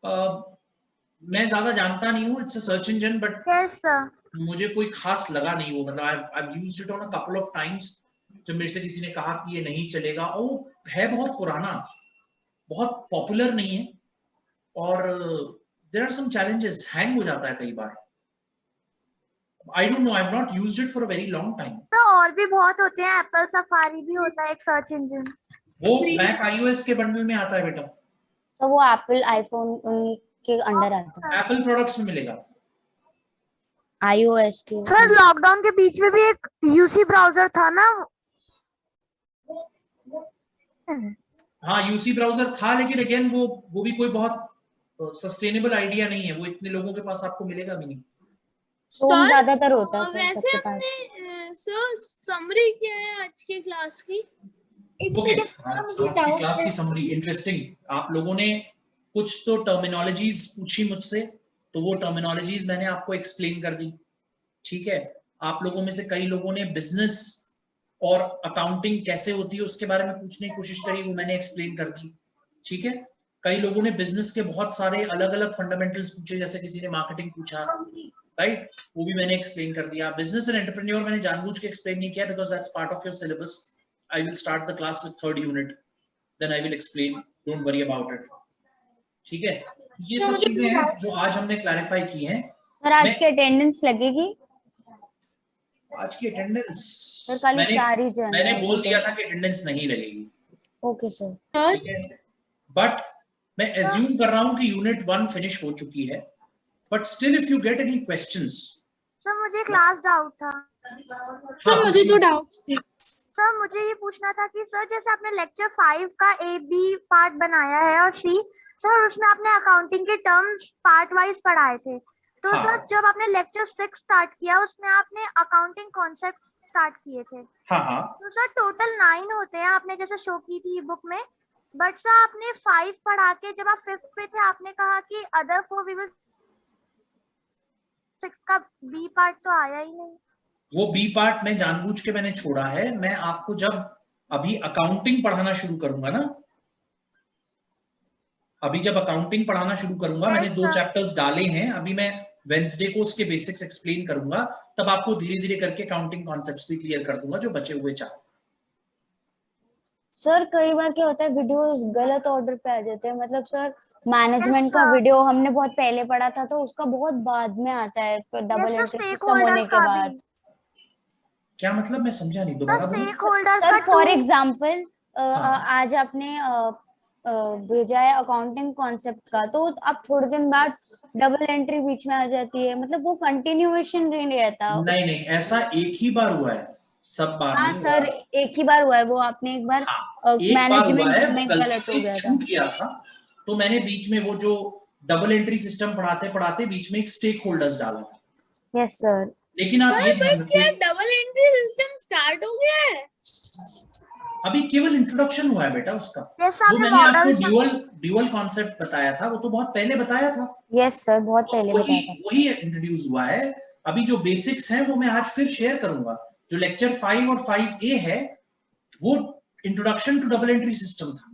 मैं ज्यादा जानता नहीं हूँ, it's a search engine, but yes sir. मुझे कोई खास लगा नहीं वो। मतलब I have used it on a couple of times, जब मेरे से किसी ने कहा कि ये नहीं चलेगा, और वो है बहुत पुराना, बहुत पॉपुलर नहीं है, और there are some challenges, hang हो जाता है कई बार। I don't know, I have not used it for a very long time. तो और भी बहुत होते हैं, एप्पल सफारी भी होता है एक सर्च इंजन। वो मैक iOS के बंडल में आता है बेटा। तो वो एप्पल आईफोन के अंडर आता है, एप्पल प्रोडक्ट्स में मिलेगा। iOS के। सर लॉकडाउन के बीच में भी एक यूसी ब्राउजर था ना? हाँ, यूसी ब्राउजर था, लेकिन अगेन वो भी कोई बहुत सस्टेनेबल आइडिया नहीं है, वो इतने लोगों के पास आपको मिलेगा भी नहीं। तो ज्यादातर होता है सर वैसे सबके पास। हमने सर समरी क्या है आज की क्लास की? ओके, आज की क्लास की समरी इंटरेस्टिंग। आप लोगों ने कुछ तो टर्मिनोलॉजीज पूछी मुझसे, तो वो टर्मिनोलॉजीज मैंने आपको एक्सप्लेन कर दी, ठीक है। आप लोगों में से कई लोगों ने बिजनेस और अकाउंटिंग कैसे होती है उसके बारे में पूछने की कोशिश करी, वो मैंने एक्सप्लेन कर दी, ठीक है। कई लोगों ने बिजनेस के बहुत सारे अलग अलग फंडामेंटल्स पूछे, जैसे किसी ने मार्केटिंग पूछा, राइट, वो भी मैंने एक्सप्लेन कर दिया। बिजनेस एंड एंटरप्रेन्योर मैंने जानबूझ के एक्सप्लेन नहीं किया because that's part of your syllabus. I will start the class with 3rd unit, then I will explain, don't worry about it, ठीक है। ये सब चीजें हैं जो आज हमने क्लैरिफाई की हैं। सर आज की अटेंडेंस लगेगी? आज की अटेंडेंस सर कल 4 ही जन मैंने बोल दिया था कि अटेंडेंस नहीं लगेगी। ओके सर, ठीक है, बट मैं एज्यूम कर रहा हूं कि यूनिट 1 फिनिश हो चुकी है, but still if you get any questions. Sir मुझे क्लास डाउट था। सर मुझे तो डाउट्स थे। सर मुझे ये पूछना था कि सर जैसे आपने लेक्चर 5 का ए बी पार्ट बनाया है और सी, सर उसमें आपने अकाउंटिंग के टर्म्स पार्ट वाइज पढ़ाए थे, तो हाँ। सर जब आपने लेक्चर 6 स्टार्ट किया उसमें आपने अकाउंटिंग कॉन्सेप्ट स्टार्ट किए थे। हाँ, तो सर टोटल 9 होते हैं, आपने जैसे शो की थी बुक में, बट सर आपने 5 पढ़ा के जब आप 5th पे थे आपने कहा कि अदर 4 वी विल 6 का बी पार्ट तो आया ही नहीं। वो बी पार्ट में जानबूझ के मैंने छोड़ा है। मैं आपको जब अभी अकाउंटिंग पढ़ाना शुरू करूंगा ना, अभी जब अकाउंटिंग पढ़ाना शुरू करूंगा, मैंने 2 चैप्टर्स डाले हैं, अभी मैं वेंसडे को उसके बेसिक्स एक्सप्लेन करूंगा, तब आपको धीरे धीरे करके अकाउंटिंग कॉन्सेप्ट्स भी क्लियर कर दूंगा जो बचे हुए 4। सर कई बार क्या होता है वीडियोस गलत ऑर्डर पे आ जाते हैं, मतलब सर मैनेजमेंट का वीडियो हमने बहुत पहले पढ़ा था तो उसका बहुत बाद में आता है, डबल एंट्री सिस्टम होने के बाद। क्या मतलब, मैं समझा नहीं, दोबारा बोलो। सर फॉर एग्जांपल आज आपने भेजा है अकाउंटिंग कॉन्सेप्ट का, तो अब थोड़े दिन बाद डबल एंट्री बीच में आ जाती है, मतलब वो कंटिन्यूएशन नहीं रहता। नहीं, ऐसा एक ही बार हुआ है, सब बार हाँ सर एक ही बार हुआ है, वो आपने एक बार मैनेजमेंट में गलत हो गया था, छूट गया था, तो मैंने बीच में वो जो डबल एंट्री सिस्टम पढ़ाते पढ़ाते बीच में एक स्टेक होल्डर्स डाला था। Yes sir. लेकिन आप ये ध्यान रखिए, डबल एंट्री सिस्टम स्टार्ट हो गया है, अभी केवल इंट्रोडक्शन हुआ है बेटा उसका। वो मैंने आपको ड्यूअल कॉन्सेप्ट बताया था, वो तो बहुत पहले बताया था। यस सर बहुत पहले बताया था, वही इंट्रोड्यूस हुआ है। अभी जो बेसिक्स हैं वो मैं आज फिर शेयर करूंगा। जो लेक्चर 5 और 5A है वो introduction to double entry system था,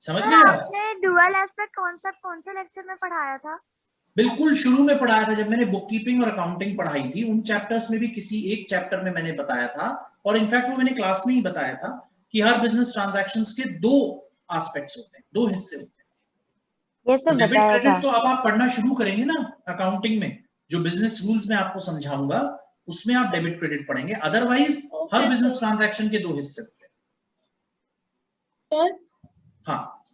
समझ गए आप? आपने ड्यूअल एस्पेक्ट कॉन्सेप्ट कौन से लेक्चर में पढ़ाया था? बिल्कुल शुरू में पढ़ाया था, जब मैंने बुक कीपिंग और अकाउंटिंग पढ़ाई थी, उन चैप्टर्स में भी किसी एक चैप्टर में मैंने बताया था, और इनफैक्ट वो मैंने क्लास में ही बताया था कि हर बिजनेस ट्रांजैक्शंस के 2 एस्पेक्ट्स होते हैं, 2 हिस्से होते हैं। ये सब बताया था। तो अब आप पढ़ना शुरू करेंगे ना अकाउंटिंग में, जो बिजनेस रूल्स में आपको समझाऊंगा उसमें आप डेबिट क्रेडिट पढ़ेंगे, अदरवाइज हर बिजनेस ट्रांजैक्शन के 2 हिस्से होते हैं। हाँ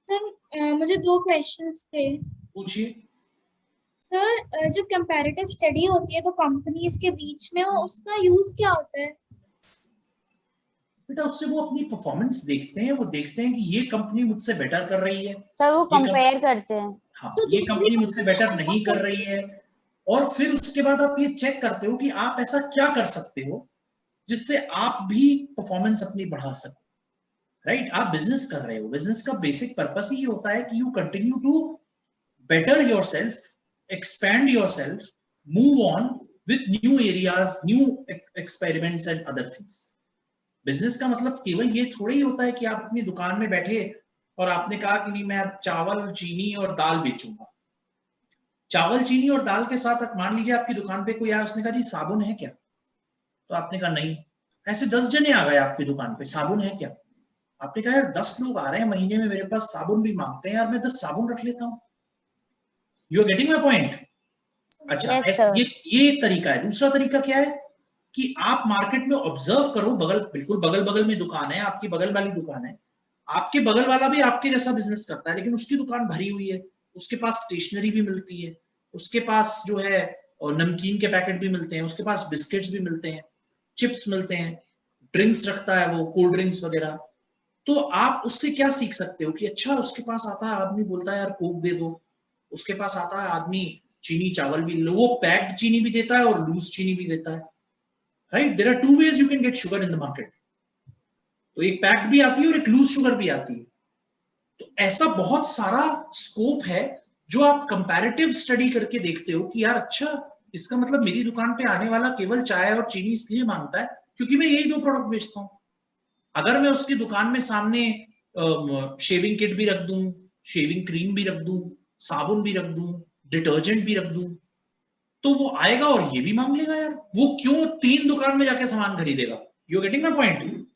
सर मुझे 2 क्वेश्चंस थे। पूछिए। सर जो कंपैरेटिव स्टडी होती है तो कंपनीज के बीच में, उसका यूज क्या होता है? बेटा उससे वो अपनी परफॉर्मेंस देखते हैं, वो देखते हैं कि ये कंपनी मुझसे बेटर कर रही है। सर वो कंपेयर करते हैं। हाँ, ये कंपनी मुझसे बेटर नहीं कर रही है, और फिर उसके बाद आप ये चेक करते हो कि आप ऐसा क्या कर सकते हो जिससे आप भी परफॉर्मेंस अपनी बढ़ा सको। राइट, आप बिजनेस कर रहे हो, बिजनेस का बेसिक पर्पस ही होता है कि you continue to better yourself, expand yourself, move on with new areas, new experiments and other things. Business का मतलब केवल ये थोड़ा ही होता है कि आप अपनी दुकान में बैठे और आपने कहा कि नहीं मैं अब चावल चीनी और दाल बेचूंगा। चावल चीनी और दाल के साथ मान लीजिए आपकी दुकान पे कोई आया, उसने कहा जी साबुन है क्या, तो आपने कहा नहीं। ऐसे 10 जने आ गए आपकी दुकान पे, साबुन है क्या? आपने कहा यार 10 लोग आ रहे हैं महीने में, मेरे पास साबुन भी मांगते हैं यार, मैं 10 साबुन रख लेता हूँ। You are getting my point? अच्छा, ये एक तरीका है। दूसरा तरीका क्या है कि आप मार्केट में ऑब्जर्व करो, बिल्कुल बगल में दुकान है, आपकी बगल वाली दुकान है, आपके बगल वाला भी आपके जैसा बिजनेस करता है, लेकिन उसकी दुकान भरी हुई है, उसके पास स्टेशनरी भी मिलती है, उसके पास जो है और नमकीन के पैकेट भी मिलते हैं, उसके पास बिस्किट्स भी मिलते हैं, चिप्स मिलते हैं, ड्रिंक्स रखता है वो, कोल्ड ड्रिंक्स वगैरह। तो आप उससे क्या सीख सकते हो कि अच्छा उसके पास आता है आदमी, बोलता है यार कोक दे दो, उसके पास आता है आदमी चीनी चावल भी, वो पैक्ड चीनी भी देता है और लूज चीनी भी देता है। Right, there are 2 ways you can get sugar in the market। तो एक पैक्ड भी आती है और एक लूज शुगर भी आती है। तो ऐसा बहुत सारा स्कोप है जो आप कंपैरेटिव स्टडी करके देखते हो कि यार अच्छा इसका मतलब मेरी दुकान पे आने वाला केवल चाय और चीनी इसलिए मांगता है क्योंकि मैं यही 2 प्रोडक्ट बेचता हूं। अगर मैं उसकी दुकान में सामने शेविंग किट भी रख दूं, शेविंग क्रीम भी रख दूं, साबुन भी रख दूं, डिटर्जेंट भी रख दूं, तो वो आएगा और ये भी मांग लेगा यार। वो क्यों 3 दुकान में जाके सामान खरीदेगा? You getting my point?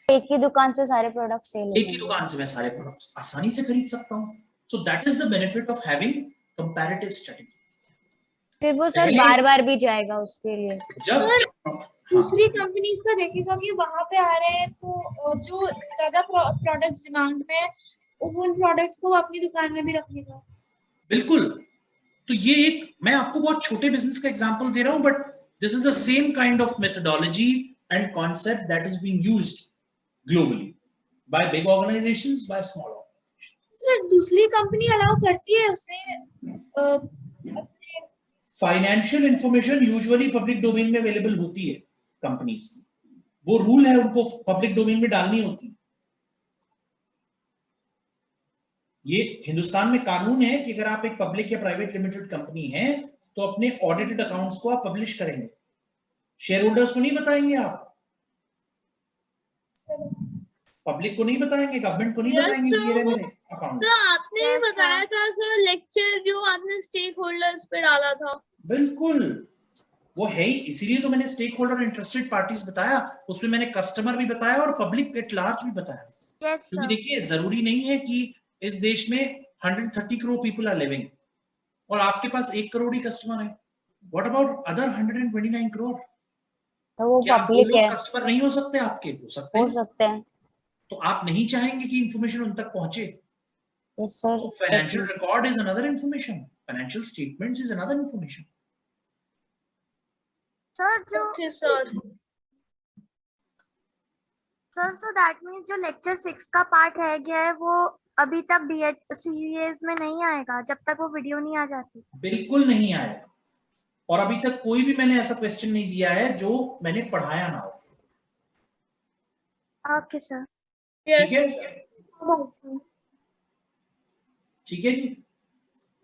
एक ही दुकान से सारे प्रोडक्ट सेल हो एक ही दुकान से मैं सारे प्रोडक्ट्स आसानी से खरीद सकता हूं। So that is the benefit of having comparative study. फिर वो सर बार बार भी जाएगा उसके लिए। जब दूसरी कंपनीज का देखेगा कि वहां पे आ रहे हैं, तो जो ज्यादा प्रोडक्ट्स डिमांड में है उन प्रोडक्ट को अपनी दुकान में भी रखेगा। बिल्कुल। तो ये एक, मैं आपको बहुत छोटे बिजनेस का एग्जांपल दे रहा हूं, but this is the same kind of methodology and concept that is being used globally by big organisations, by small organisations. Sir दूसरी कंपनी अलाउ करती है उसे financial information usually public domain में available होती है कंपनीज की, वो rule है उनको पब्लिक डोमेन में डालनी होती है। ये हिंदुस्तान में कानून है कि अगर आप एक पब्लिक या प्राइवेट लिमिटेड कंपनी है तो अपने ऑडिटेड अकाउंट्स को आप पब्लिश करेंगे, शेयर होल्डर्स को नहीं बताएंगे, आप पब्लिक को नहीं बताएंगे, गवर्नमेंट को नहीं बताएंगे ये रहे मेरे अकाउंट। आपने ही बताया था सर लेक्चर जो आपने स्टेक होल्डर्स पे डाला था। बिल्कुल वो है ही, इसीलिए तो मैंने स्टेक होल्डर इंटरेस्टेड पार्टीज बताया, उसमें मैंने कस्टमर भी बताया और पब्लिक एट लार्ज भी बताया। क्योंकि देखिए जरूरी नहीं है कि इस देश में 130 करोड़ पीपल आर लिविंग और आपके पास 1 करोड़ ही कस्टमर है। What about other 129 crore? तो वो क्या पब्लिक है, कस्टमर नहीं हो सकते आपके? हो सकते हैं। तो आप नहीं चाहेंगे कि इंफॉर्मेशन उन तक पहुंचे? Yes sir. Financial record is another information, financial statements is another information. Sir जो okay sir. Sir so that means जो लेक्चर 6 का पार्ट रह गया है वो अभी तक सीरीज में नहीं आएगा जब तक वो वीडियो नहीं आ जाती। बिल्कुल नहीं आएगा, और अभी तक कोई भी मैंने ऐसा क्वेश्चन नहीं दिया है जो मैंने पढ़ाया ना हो। Okay sir. ठीक है, ठीक है जी।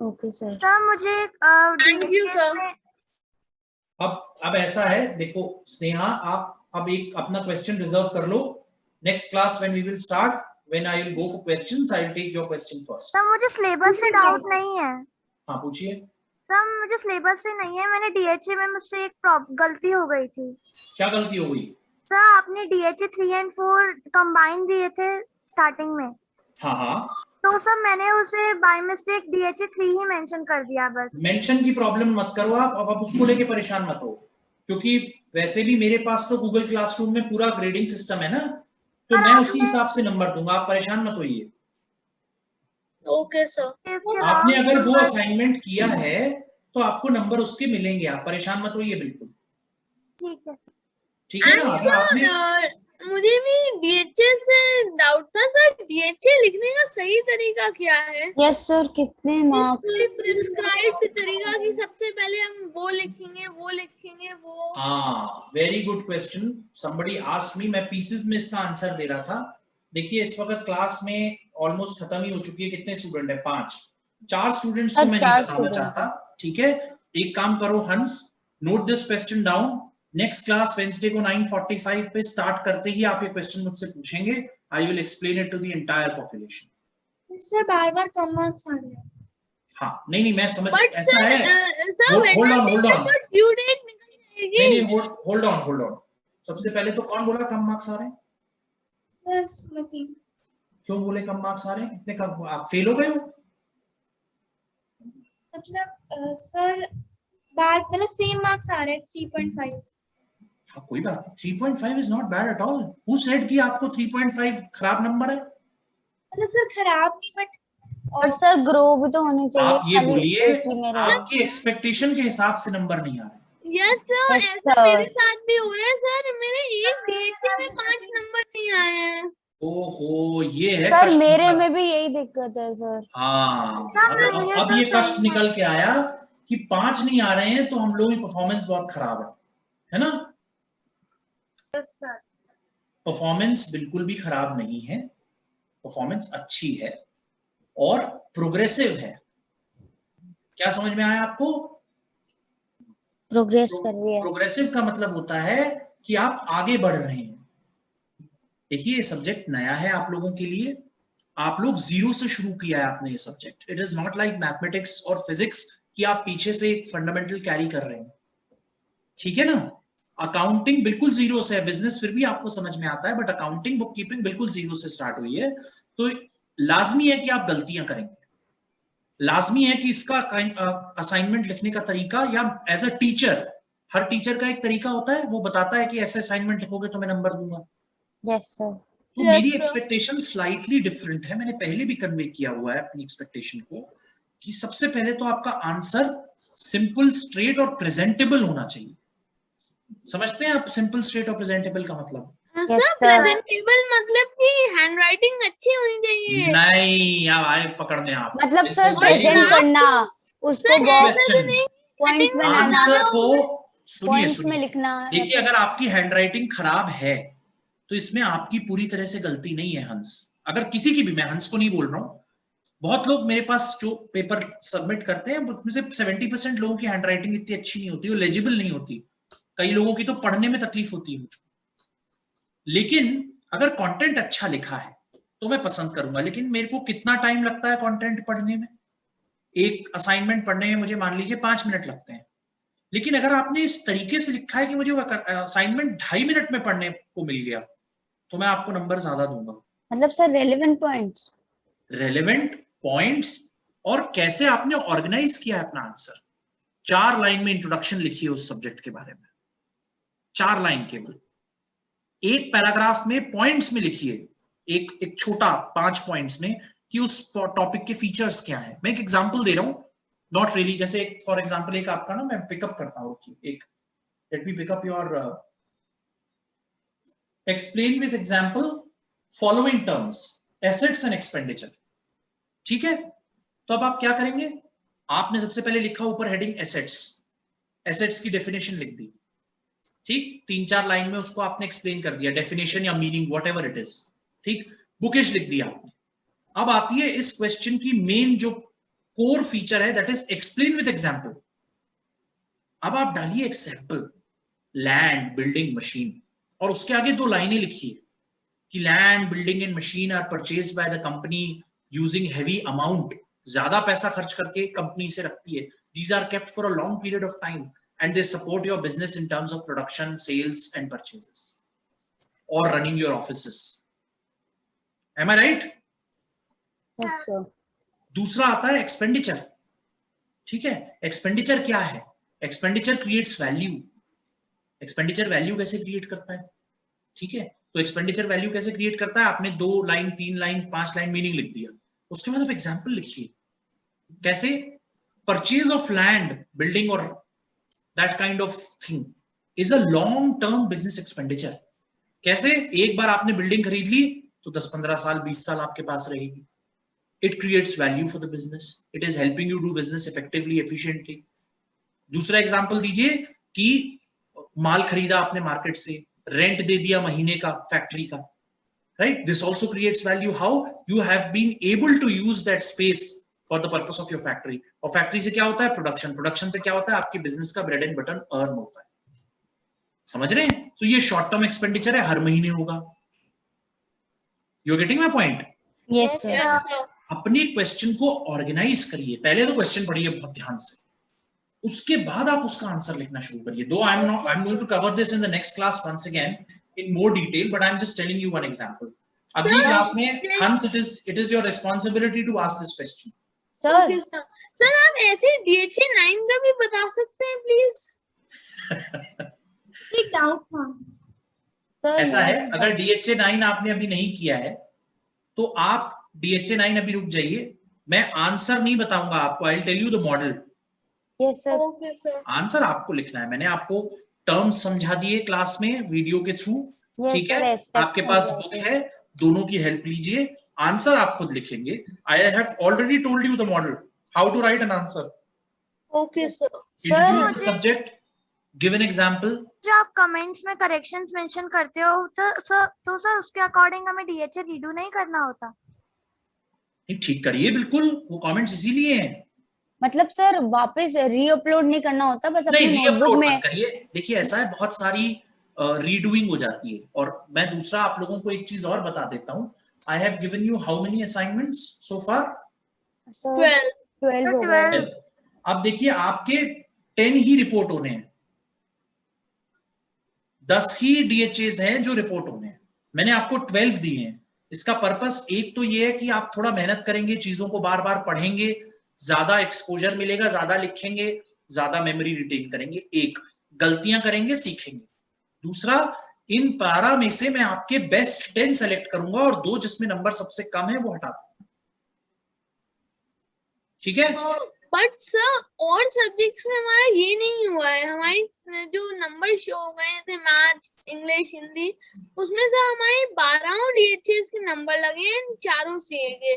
Okay sir. सर मुझे थैंक यू सर। अब ऐसा है, देखो स्नेहा, आप अब एक अपना क्वेश्चन रिजर्व कर लो। Next class when we will start, when I will go for questions, I will take your question first. Sir मुझे सिलेबस से डाउट नहीं है। हाँ पूछिए। सर मुझे सिलेबस से नहीं है, मैंने डीएचए में मुझसे एक गलती हो गई थी। क्या गलती हो गई? सर आपने डीएचए 3 और 4 कंबाइन दिए थे स्टार्टिंग में। हाँ हाँ। तो सर मैंने उसे by mistake DHA 3 he mention कर दिया बस। मेंशन की प्रॉब्लम मत करो आप, अब आप उसको लेके परेशान मत हो, क्योंकि वैसे भी मेरे पास तो गूगल क्लासरूम में पूरा ग्रेडिंग सिस्टम है ना, तो मैं उसी हिसाब से नंबर दूंगा, आप परेशान मत होइए। Okay sir. आपने अगर वो असाइनमेंट किया है तो आपको नंबर उसके मिलेंगे, आप परेशान मत होइए बिल्कुल। ठीक है सर। ठीक है ना? अगर आपने मुझे भी डीएचए से डाउट था सर, डीएचए लिखने का सही तरीका क्या है? Yes sir. कितने मार्क्स? प्रिस्क्राइब्ड तरीका कि सबसे पहले हम वो लिखेंगे वो। हाँ, very good question, somebody asked me, मैं पीसेस में इसका आंसर दे रहा था। देखिए इस वक्त क्लास में ऑलमोस्ट खत्म ही हो चुकी है। कितने स्टूडेंट है? 5। 4 स्टूडेंट्स को मैं नहीं बताना चाहता, ठीक है? एक काम करो हंस, note this question down. Next class Wednesday को 9:45 पे स्टार्ट करते ही आप ये क्वेश्चन मुझसे पूछेंगे। I will explain it to the entire population. Sir बार-बार कम मार्क्स आ रहे हैं। हाँ नहीं मैं समझ, बट ऐसा है। होल्ड ऑन ड्यू डेट निकल जाएगी। नहीं होल्ड ऑन। सबसे पहले तो कौन बोला कम मार्क्स आ रहे हैं? सर स्मृति। क्यों बोले कम मार्क्स आ रहे हैं? कितने कम? आप फेल हो गए हो? मतलब सर मतलब सेम मार्क्स आ रहे हैं 3.5। हाँ कोई बात नहीं, 3.5 is not bad at all. Who said कि आपको 3.5 खराब नंबर है? मतलब सर खराब नहीं, बट सर ग्रो भी तो होने चाहिए। आप ये बोलिए आपकी एक्सपेक्टेशन के हिसाब से नंबर नहीं आ रहे। यस सर, ऐसा मेरे साथ भी हो रहा है सर। मेरे एक डीएचए में 5 नंबर नहीं आए हैं। ओहो, ये है सर मेरे में भी यही दिक्कत है सर। हाँ अब ये कष्ट निकल के आया कि 5 नहीं आ रहे हैं, तो हम लोगों की परफॉर्मेंस बहुत खराब है ना? परफॉर्मेंस बिल्कुल भी खराब नहीं है, परफॉर्मेंस अच्छी है और प्रोग्रेसिव है। क्या समझ में आया आपको? प्रोग्रेस कर रही है। प्रोग्रेसिव का मतलब होता है कि आप आगे बढ़ रहे हैं। देखिए ये सब्जेक्ट नया है आप लोगों के लिए, आप लोग जीरो से शुरू किया है आपने ये subject. It is not like mathematics और फिजिक्स कि आप पीछे से एक फंडामेंटल कैरी कर रहे हैं, ठीक है ना। अकाउंटिंग बिल्कुल जीरो से है, बिजनेस फिर भी आपको समझ में आता है, बट अकाउंटिंग बुक कीपिंग बिल्कुल जीरो से स्टार्ट हुई है। तो लाजमी है कि आप गलतियां करेंगे, लाजमी है कि इसका असाइनमेंट लिखने का तरीका, या एज अ टीचर हर टीचर का एक तरीका होता है, वो बताता है कि ऐसे असाइनमेंट लिखोगे तो मैं नंबर दूंगा। Yes sir. तो मेरी एक्सपेक्टेशन स्लाइटली डिफरेंट है, मैंने पहले भी कन्वे किया हुआ है अपनी एक्सपेक्टेशन को, कि सबसे पहले तो आपका आंसर सिंपल, स्ट्रेट और प्रेजेंटेबल होना चाहिए। समझते हैं आप सिंपल, स्ट्रेट और प्रेजेंटेबल का मतलब? प्रेजेंटेबल मतलब कि हैंडराइटिंग अच्छी होनी चाहिए। नहीं, अब आए पकड़ने आप, मतलब सर प्रेजेंट करना, उसको पॉइंट्स में आंसर को पॉइंट्स में लिखना। देखिए अगर आपकी हैंडराइटिंग खराब है तो इसमें आपकी पूरी तरह से गलती नहीं है हंस, अगर किसी की भी, मैं हंस को नहीं बोल रहा हूं, बहुत लोग मेरे पास जो पेपर सबमिट करते हैं उसमें से 70% लोगों की हैंडराइटिंग इतनी अच्छी नहीं होती, वो लेजिबल नहीं होती, कई लोगों की तो पढ़ने में तकलीफ होती है मुझको। लेकिन अगर कंटेंट अच्छा लिखा है तो मैं पसंद करूंगा। लेकिन मेरे को कितना टाइम लगता है कंटेंट पढ़ने में? एक असाइनमेंट पढ़ने में मुझे मान लीजिए 5 मिनट लगते हैं, लेकिन अगर आपने इस तरीके से लिखा है कि मुझे असाइनमेंट 2.5 मिनट में पढ़ने को मिल गया तो मैं आपको नंबर ज्यादा दूंगा। मतलब सर रेलेवेंट पॉइंट्स और कैसे आपने ऑर्गेनाइज किया है अपना आंसर। 4 लाइन में इंट्रोडक्शन लिखिए उस सब्जेक्ट के बारे में, 4 लाइन केवल। एक पैराग्राफ में पॉइंट्स में लिखिए, एक छोटा 5 पॉइंट्स में, कि उस टॉपिक के फीचर्स क्या है। मैं एक एग्जांपल दे रहा हूं, नॉट रियली, जैसे फॉर एग्जांपल एक आपका ना, मैं पिकअप करता हूं, एक let me pick up your explain with example following terms assets and expenditure, ठीक है। तो अब आप क्या करेंगे, आपने सबसे पहले लिखा ऊपर हेडिंग एसेट्स, एसेट्स की डेफिनेशन लिख दी, ठीक, 3-4 लाइन में उसको आपने एक्सप्लेन कर दिया, डेफिनेशन या meaning what ever it is, ठीक, बुकिश लिख दिया आपने। अब आती है इस क्वेश्चन की मेन जो कोर फीचर है, that is explain with example. अब आप डालिए एग्जांपल, लैंड, बिल्डिंग, मशीन, और उसके आगे 2 लाइनें लिखिए कि land, building and machine are purchased by the company using heavy amount, ज्यादा पैसा खर्च करके कंपनी से रखती है, these are kept for a long period of time and they support your business in terms of production, sales and purchases or running your offices. Am I right? Yes sir. दूसरा आता है expenditure, ठीक है। Expenditure क्या है? Expenditure creates value. Expenditure value कैसे create करता है, ठीक है। तो एक्सपेंडिचर वैल्यू कैसे क्रिएट करता है, आपने 2 लाइन, 3 लाइन, 5 लाइन मीनिंग लिख दिया, उसके बाद आप एग्जांपल लिखिए कैसे। परचेज ऑफ लैंड, बिल्डिंग और that kind of thing is a long term business expenditure। कैसे? एक बार आपने बिल्डिंग खरीद ली तो 10-15 साल, 20 साल आपके पास रहेगी। It creates value for the business. It is helping you do business effectively, efficiently. दूसरा एग्जांपल दीजिए कि माल खरीदा आपने मार्केट से, रेंट दे दिया महीने का फैक्ट्री का, right? This also creates value. How you have been able to use that space for the purpose of your factory। और फैक्ट्री से क्या होता है? प्रोडक्शन। प्रोडक्शन से क्या होता है? आपके बिजनेस का ब्रेड एंड बटन अर्न होता है। समझ रहे हैं? तो ये शॉर्ट टर्म एक्सपेंडिचर है, हर महीने होगा। You are getting my point? Yes sir. अपने क्वेश्चन को ऑर्गेनाइज करिए, पहले तो क्वेश्चन पढ़िए बहुत ध्यान से, उसके बाद आप उसका आंसर लिखना शुरू करिए। दो I am going to cover this in the next class once again in more detail, but I am just telling you one example. अगली क्लास में हंस, it is your responsibility to ask this question. Sir sir आप ऐसे DHA 9 का भी बता सकते हैं प्लीज? एक डाउट था सर। ऐसा है, अगर DHA 9 आपने अभी नहीं किया है तो आप DHA 9 अभी रुक जाइए, मैं आंसर नहीं बताऊंगा आपको, I will tell you the model. Yes sir. Okay sir. Answer आपको लिखना है, मैंने आपको टर्म्स समझा दिए क्लास में वीडियो के थ्रू, ठीक है। आपके पास बुक है, दोनों की हेल्प लीजिए, आंसर आप खुद लिखेंगे। I have already told you the model, how to write an answer. Okay sir. Introduce the subject, give an example. जो आप कमेंट्स में करेक्शंस मेंशन करते हो तो सर उसके अकॉर्डिंग हमें DHA रीडू नहीं करना होता? ठीक करिए, बिल्कुल, वो कमेंट्स इसीलिए हैं। मतलब सर वापस रीअपलोड नहीं करना होता, बस अपनी नोटबुक में करिए। देखिए ऐसा है, बहुत सारी रीडूइंग हो जाती है। और मैं दूसरा आप लोगों को एक चीज और बता देता हूँ, I have given you how many assignments so far? 12 हो गए। अब देखिए आपके 10 ही रिपोर्ट होने हैं, 10 ही DHAs हैं जो रिपोर्ट होने हैं। मैंने आपको 12 दिए हैं। इसका पर्पस एक तो ये है कि आप थोड़ा मेहनत करेंगे, चीजों को बार बार पढ़ेंगे, ज्यादा एक्सपोजर मिलेगा, ज्यादा लिखेंगे, ज्यादा मेमोरी रिटेन करेंगे, एक गलतियां करेंगे, सीखेंगे। दूसरा, इन 12 में से मैं आपके बेस्ट 10 सेलेक्ट करूंगा और 2 जिसमें नंबर सबसे कम है वो हटा दूंगा, ठीक है? बट सर और सब्जेक्ट्स में हमारा ये नहीं हुआ है, हमारे जो नंबर शो हो गए थे मैथ्स, इंग्लिश, हिंदी, उसमें से हमारे 12 DHAs के नंबर लगे हैं, चारों CA के,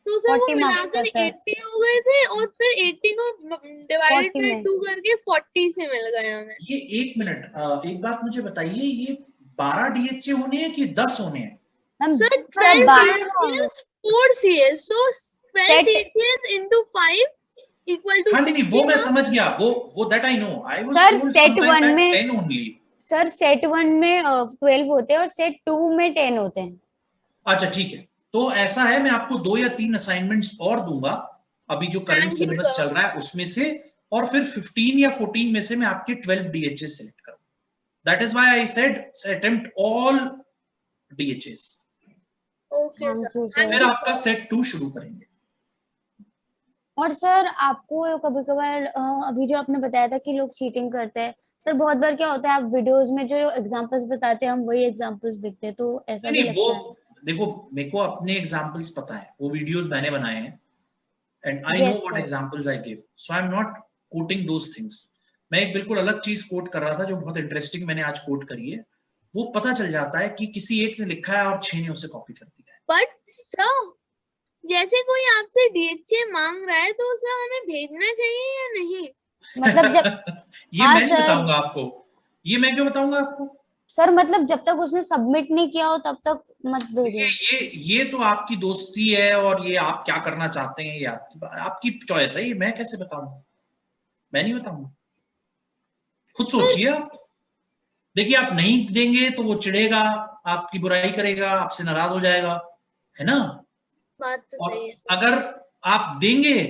तो सर वो मिलाकर 80 हो गए थे और फिर 80 को डिवाइडेड बाय 2 करके 40 से मिल गए हमें। ये 1 मिनट, एक बात मुझे बताइए, ये 12 DHA होने हैं कि 10 होने हैं? Sir 12 DHAs 4 CAs, so 12 DHAs into 5 equal to 60। नहीं, वो मैं समझ गया, वो that I know, I was told set sometime 1 back में 10 only। सर सेट 1 में 12 होते हैं और सेट 2 में 10 होते हैं। अच्छा ठीक है, तो ऐसा है, मैं आपको 2 या 3 असाइनमेंट्स और दूंगा अभी जो करंट सिलेबस चल रहा है उसमें से, और फिर 15 या 14 में से मैं आपके 12 DHA सेलेक्ट करूंगा। That is why I said attempt all DHAs। Okay sir, फिर आपका सेट 2 शुरू करेंगे। और सर आपको कभी कभार अभी जो आपने बताया था कि लोग चीटिंग करते हैं, सर बहुत बार क्या होता है आप वीडियोस में जो एग्जांपल्स बताते हैं हम वही एग्जांपल्स देखते हैं, तो ऐसा भी लगता है? देखो मेरे को अपने एग्जांपल्स पता है, वो वीडियोस मैंने बनाए हैं and I know what examples I give, so I am not coating those things. मैं एक बिल्कुल अलग चीज कोट कर रहा था जो बहुत इंटरेस्टिंग मैंने आज कोट करी है। वो पता चल जाता है कि किसी एक ने लिखा है और 6 ने उसे कॉपी कर दिया है। बट सर जैसे कोई आपसे DHA मांग रहा है तो उसे हमें भेजना चाहिए या नहीं? मतलब जब ये मैं नहीं बताऊंगा आपको, ये मैं क्यों बताऊंगा आपको सर? मतलब जब तक उसने सबमिट नहीं किया हो तब तक मत भेजिए। ये तो आपकी दोस्ती है और ये आप क्या करना चाहते हैं ये आपकी चॉइस है, ये मैं कैसे बताऊंगा? मैं नहीं बताऊंगा, खुद सोचिए आप। देखिए आप नहीं देंगे तो वो चिढ़ेगा, आपकी बुराई करेगा, आपसे नाराज हो जाएगा, है ना? बात तो सही है। अगर आप देंगे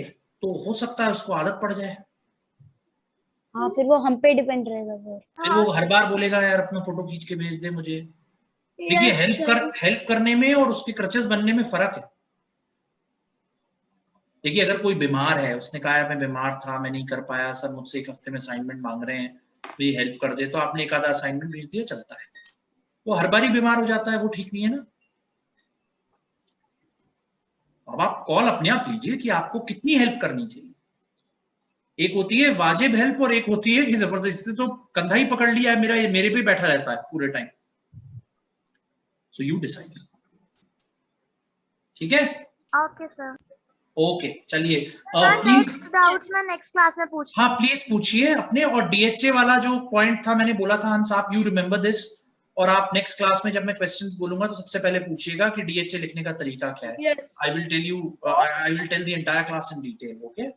तो हो सकता है उसको आदत पड़ जाए। हाँ, फिर वो हम पे डिपेंड रहेगा सर। फिर वो हर बार बोलेगा यार अपना फोटो खींच के भेज दे मुझे। देखिए हेल्प करने में और उसके क्रचेस बनने में फर्क है। देखिए अगर कोई बीमार है, उसने कहा है मैं बीमार था, मैं नहीं कर पाया, सब मुझसे 1 हफ्ते में असाइनमेंट मांग रहे हैं, तो ये हेल्प कर दे, तो आपने एक आधा असाइनमेंट भेज दिया, चलता है। वो हर बार ही बीमार हो जाता है, वो ठीक नहीं है ना। अब आप कॉल अपने आप लीजिए कि आपको कितनी हेल्प करनी चाहिए। एक होती है वाजिब हेल्प और एक होती है कि जबरदस्ती तो कंधा ही पकड़ लिया है मेरा, ये मेरे पे बैठा रहता है पूरे टाइम। सो यू डिसाइड, ठीक है? Okay sir. ओके चलिए प्लीज डाउट्स मैं नेक्स्ट क्लास में पूछूंगा। हाँ प्लीज पूछिए अपने। और DHA वाला जो पॉइंट था मैंने बोला था हंस, आप यू रिमेम्बर दिस, और आप नेक्स्ट क्लास में जब मैं क्वेश्चंस बोलूंगा तो सबसे पहले पूछिएगा कि DHA लिखने का तरीका क्या है। I will tell the entire class in detail. Okay?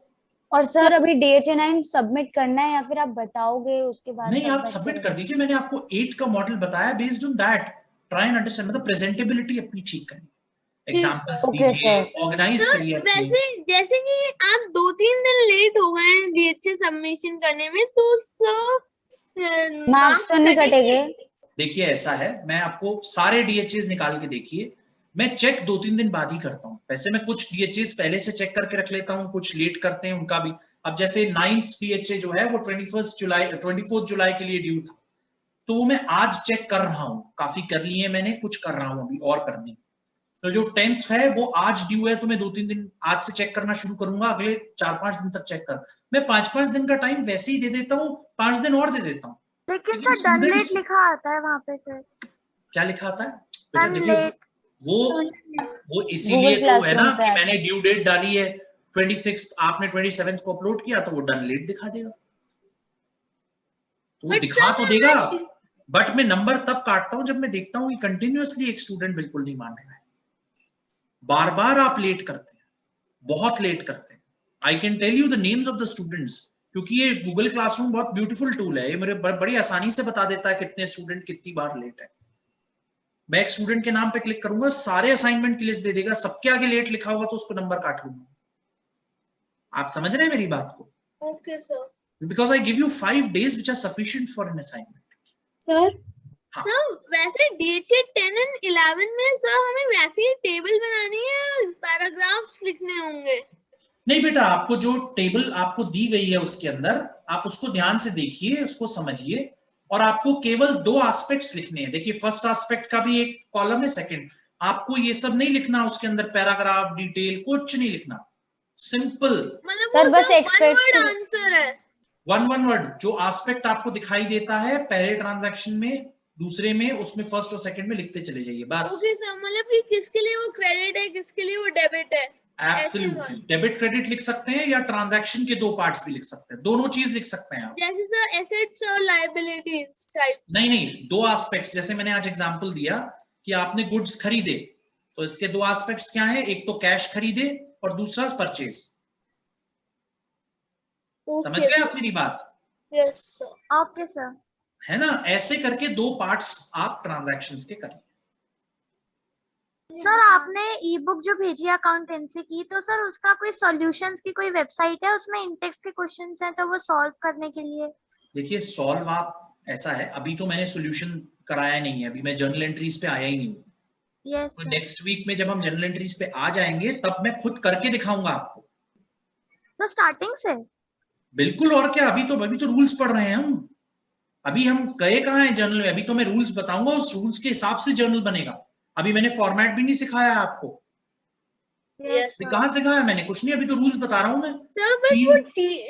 और सर अभी DHA 9 सबमिट करना है या फिर आप बताओगे उसके बाद? नहीं, आप सबमिट कर दीजिए। मैंने आपको 8 का मॉडल बताया, based on that try and understand, मतलब प्रेजेंटेबिलिटी अपनी ठीक करनी, एग्जांपल्स दीजिए, ऑर्गेनाइज करिए। वैसे जैसे कि आप 2-3 दिन लेट हो गए हैं DHA सबमिशन करने में, तो मार्क्स तो नहीं कटेंगे? देखिए ऐसा है, मैं आपको सारे DHAs निकाल के देखिए, मैं चेक 2-3 दिन बाद ही करता हूँ। वैसे मैं कुछ DHAs पहले से चेक करके रख लेता हूँ, कुछ लेट करते हैं उनका भी। अब जैसे 9th DHA जो है वो 24 जुलाई के लिए ड्यू था, तो वो मैं आज चेक कर रहा हूँ। काफी कर लिए मैंने, कुछ कर रहा हूँ अभी और करने। तो जो 10th है वो आज ड्यू है, तो मैं 2-3 दिन आज से चेक करना शुरू करूंगा, अगले 4-5 दिन तक चेक कर। मैं 5-5 दिन का टाइम वैसे ही दे देता हूँ, 5 दिन और दे देता हूँ। लेकिन सर डन लेट लिखा आता है वहां पे। सर क्या लिखा आता है? देखिए वो इसीलिए तो है ना कि मैंने ड्यू डेट डाली है 26, आपने 27 को अपलोड किया, तो वो डन लेट दिखा देगा। तो वो दिखा तो देगा, बट मैं नंबर तब काटता हूं जब मैं देखता हूं कि कंटिन्यूअसली एक स्टूडेंट बिल्कुल नहीं मान रहा है, बार बार आप लेट करते हैं, बहुत लेट करते हैं। I can tell you the names of the students, क्योंकि ये गूगल क्लासरूम बहुत ब्यूटीफुल टूल है, ये मेरे बड़ी आसानी से बता देता है कितने स्टूडेंट कितनी बार लेट है। मैं एक स्टूडेंट के नाम पे क्लिक करूंगा, सारे असाइनमेंट की लिस्ट दे देगा, सबके आगे लेट लिखा होगा तो उसको नंबर काट लूंगा। आप समझ रहे हैं मेरी बात को? Okay sir. Because I give you 5 days which are sufficient for an assignment. Sir sir वैसे DHA 10 and 11 में सर हमें वैसे ही टेबल बनानी है, पैराग्राफ्स लिखने होंगे? नहीं बेटा, आपको जो टेबल आपको दी गई है उसके अंदर आप उसको ध्यान से देखिए, उसको समझिए, और आपको केवल 2 एस्पेक्ट्स लिखने हैं। देखिए फर्स्ट एस्पेक्ट का भी एक कॉलम है, सेकंड, आपको ये सब नहीं लिखना उसके अंदर, पैराग्राफ डिटेल कुछ नहीं लिखना, सिंपल। मतलब सर वो बस सब एक्सपेक्ट one word आंसर है। वन वर्ड जो एस्पेक्ट आपको दिखाई देता है पहले ट्रांजैक्शन में, दूसरे में, उसमें फर्स्ट और सेकंड में लिखते चले जाइए बस। ओके सर, मतलब कि किसके लिए वो क्रेडिट है, किसके लिए वो डेबिट है? एब्सोल्युटली, डेबिट क्रेडिट लिख सकते हैं या ट्रांजैक्शन के 2 पार्ट्स भी लिख सकते हैं, दोनों चीज लिख सकते हैं आप। जैसे सर एसेट्स और लायबिलिटीज टाइप? नहीं, 2 एस्पेक्ट्स, जैसे मैंने आज एग्जांपल दिया कि आपने गुड्स खरीदे, तो इसके 2 एस्पेक्ट्स क्या है, एक तो कैश खरीदे और दूसरा परचेज। समझ गए आप मेरी बात? Yes sir. Okay sir. है ना, ऐसे करके 2 पार्ट्स आप ट्रांजैक्शंस के करिए। सर आपने ई बुक जो भेजी अकाउंटेंसी की, तो सर उसका कोई सॉल्यूशंस की कोई वेबसाइट है, उसमें इंटेक्स के क्वेश्चंस हैं तो वो सॉल्व करने के लिए? देखिए सॉल्व आप ऐसा है, अभी तो मैंने सॉल्यूशन कराया नहीं है, अभी मैं जर्नल एंट्रीज पे आया ही नहीं हूँ। यस तो नेक्स्ट वीक में जब हम जर्नल एंट्रीज पे आ जाएंगे तब मैं खुद करके दिखाऊंगा आपको। तो स्टार्टिंग से? बिल्कुल, और क्या, अभी तो रूल्स पढ़ रहे हैं हम, अभी हम गए कहाँ हैं जर्नल में, अभी तो मैं रूल्स बताऊंगा, उस रूल्स के हिसाब से जर्नल बनेगा। अभी मैंने फॉर्मेट भी नहीं सिखाया है आपको। यस कहाँ सिखाया मैंने, कुछ नहीं, अभी तो रूल्स बता रहा हूँ मैं। सर, बट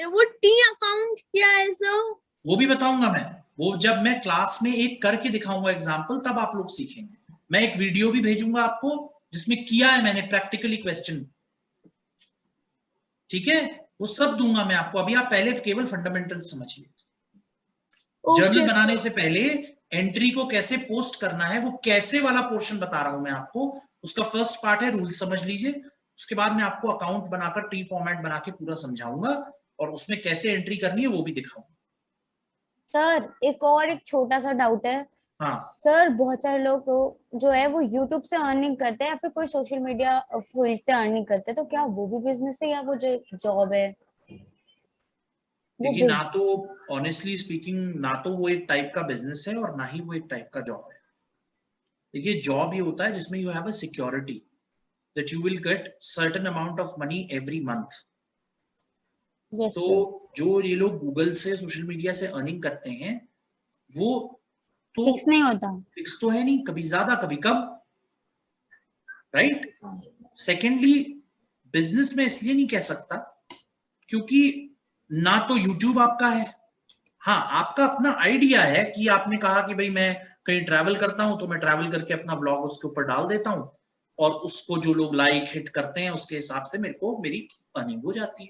वो टी अकाउंट क्या है सर? वो भी बताऊंगा मैं, वो जब मैं क्लास में एक करके दिखाऊंगा एग्जांपल, तब आप लोग सीखेंगे। मैं एक वीडियो भी भेजूंगा आपको जिसमें किया है मैंने प्रैक्टिकली क्वेश्चन, ठीक है, वो सब दूंगा मैं आपको। अभी आप पहले केवल फंडामेंटल समझिए। जर्नल बनाने से पहले एंट्री को कैसे पोस्ट करना है, वो कैसे वाला पोर्शन बता रहा हूं मैं आपको। उसका फर्स्ट पार्ट है रूल, समझ लीजिए। उसके बाद मैं आपको अकाउंट बनाकर टी फॉर्मेट बना के पूरा समझाऊंगा, और उसमें कैसे एंट्री करनी है वो भी दिखाऊंगा। सर एक छोटा सा डाउट है। हाँ सर बहुत सारे लोग जो है वो यूट्यूब से अर्निंग करते हैं या फिर कोई सोशल मीडिया फील्ड से अर्निंग करते हैं, तो क्या वो भी बिजनेस है या वो जो जॉब है? देखिए, ना तो ऑनेस्टली स्पीकिंग, ना तो वो एक टाइप का बिजनेस है और ना ही वो एक टाइप का जॉब है। देखिए जॉब ये होता है जिसमें you have a security that you will get certain amount of money every month. तो जो ये लोग गूगल से, सोशल मीडिया से अर्निंग करते हैं, वो तो फिक्स नहीं होता, फिक्स तो है नहीं, कभी ज्यादा कभी कम, राइट। सेकेंडली, बिजनेस में इसलिए नहीं कह सकता क्योंकि ना तो यूट्यूब आपका है, हाँ आपका अपना आइडिया है कि आपने कहा कि भाई मैं कहीं ट्रैवल करता हूं तो मैं ट्रैवल करके अपना व्लॉग उसके ऊपर डाल देता हूं, और उसको जो लोग लाइक हिट करते हैं उसके हिसाब से मेरी अर्निंग हो जाती है।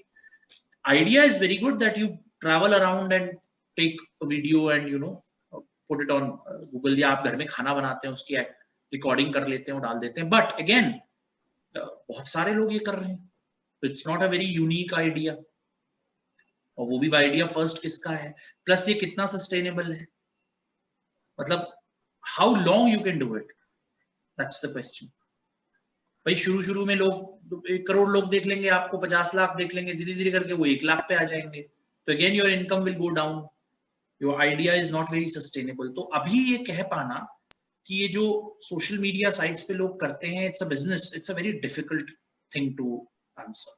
Idea is very good that you travel around and take video and you know put it on Google, या आप घर में खाना बनाते हैं उसकी रिकॉर्डिंग कर लेते हैं और डाल देते हैं, बट अगेन बहुत सारे लोग ये कर रहे हैं, तो it's not a very unique idea. और वो भी आइडिया फर्स्ट किसका है, प्लस ये कितना सस्टेनेबल है, मतलब how long you can do it, that's the question. भाई शुरू में लोग 1 करोड़ लोग देख लेंगे आपको, 50 लाख देख लेंगे, धीरे धीरे करके वो 1 लाख पे आ जाएंगे, तो again your income will go down, your idea is not very sustainable. तो अभी ये कह पाना कि ये जो सोशल मीडिया साइट्स पे लोग करते हैं it's a business, it's a very difficult thing to answer,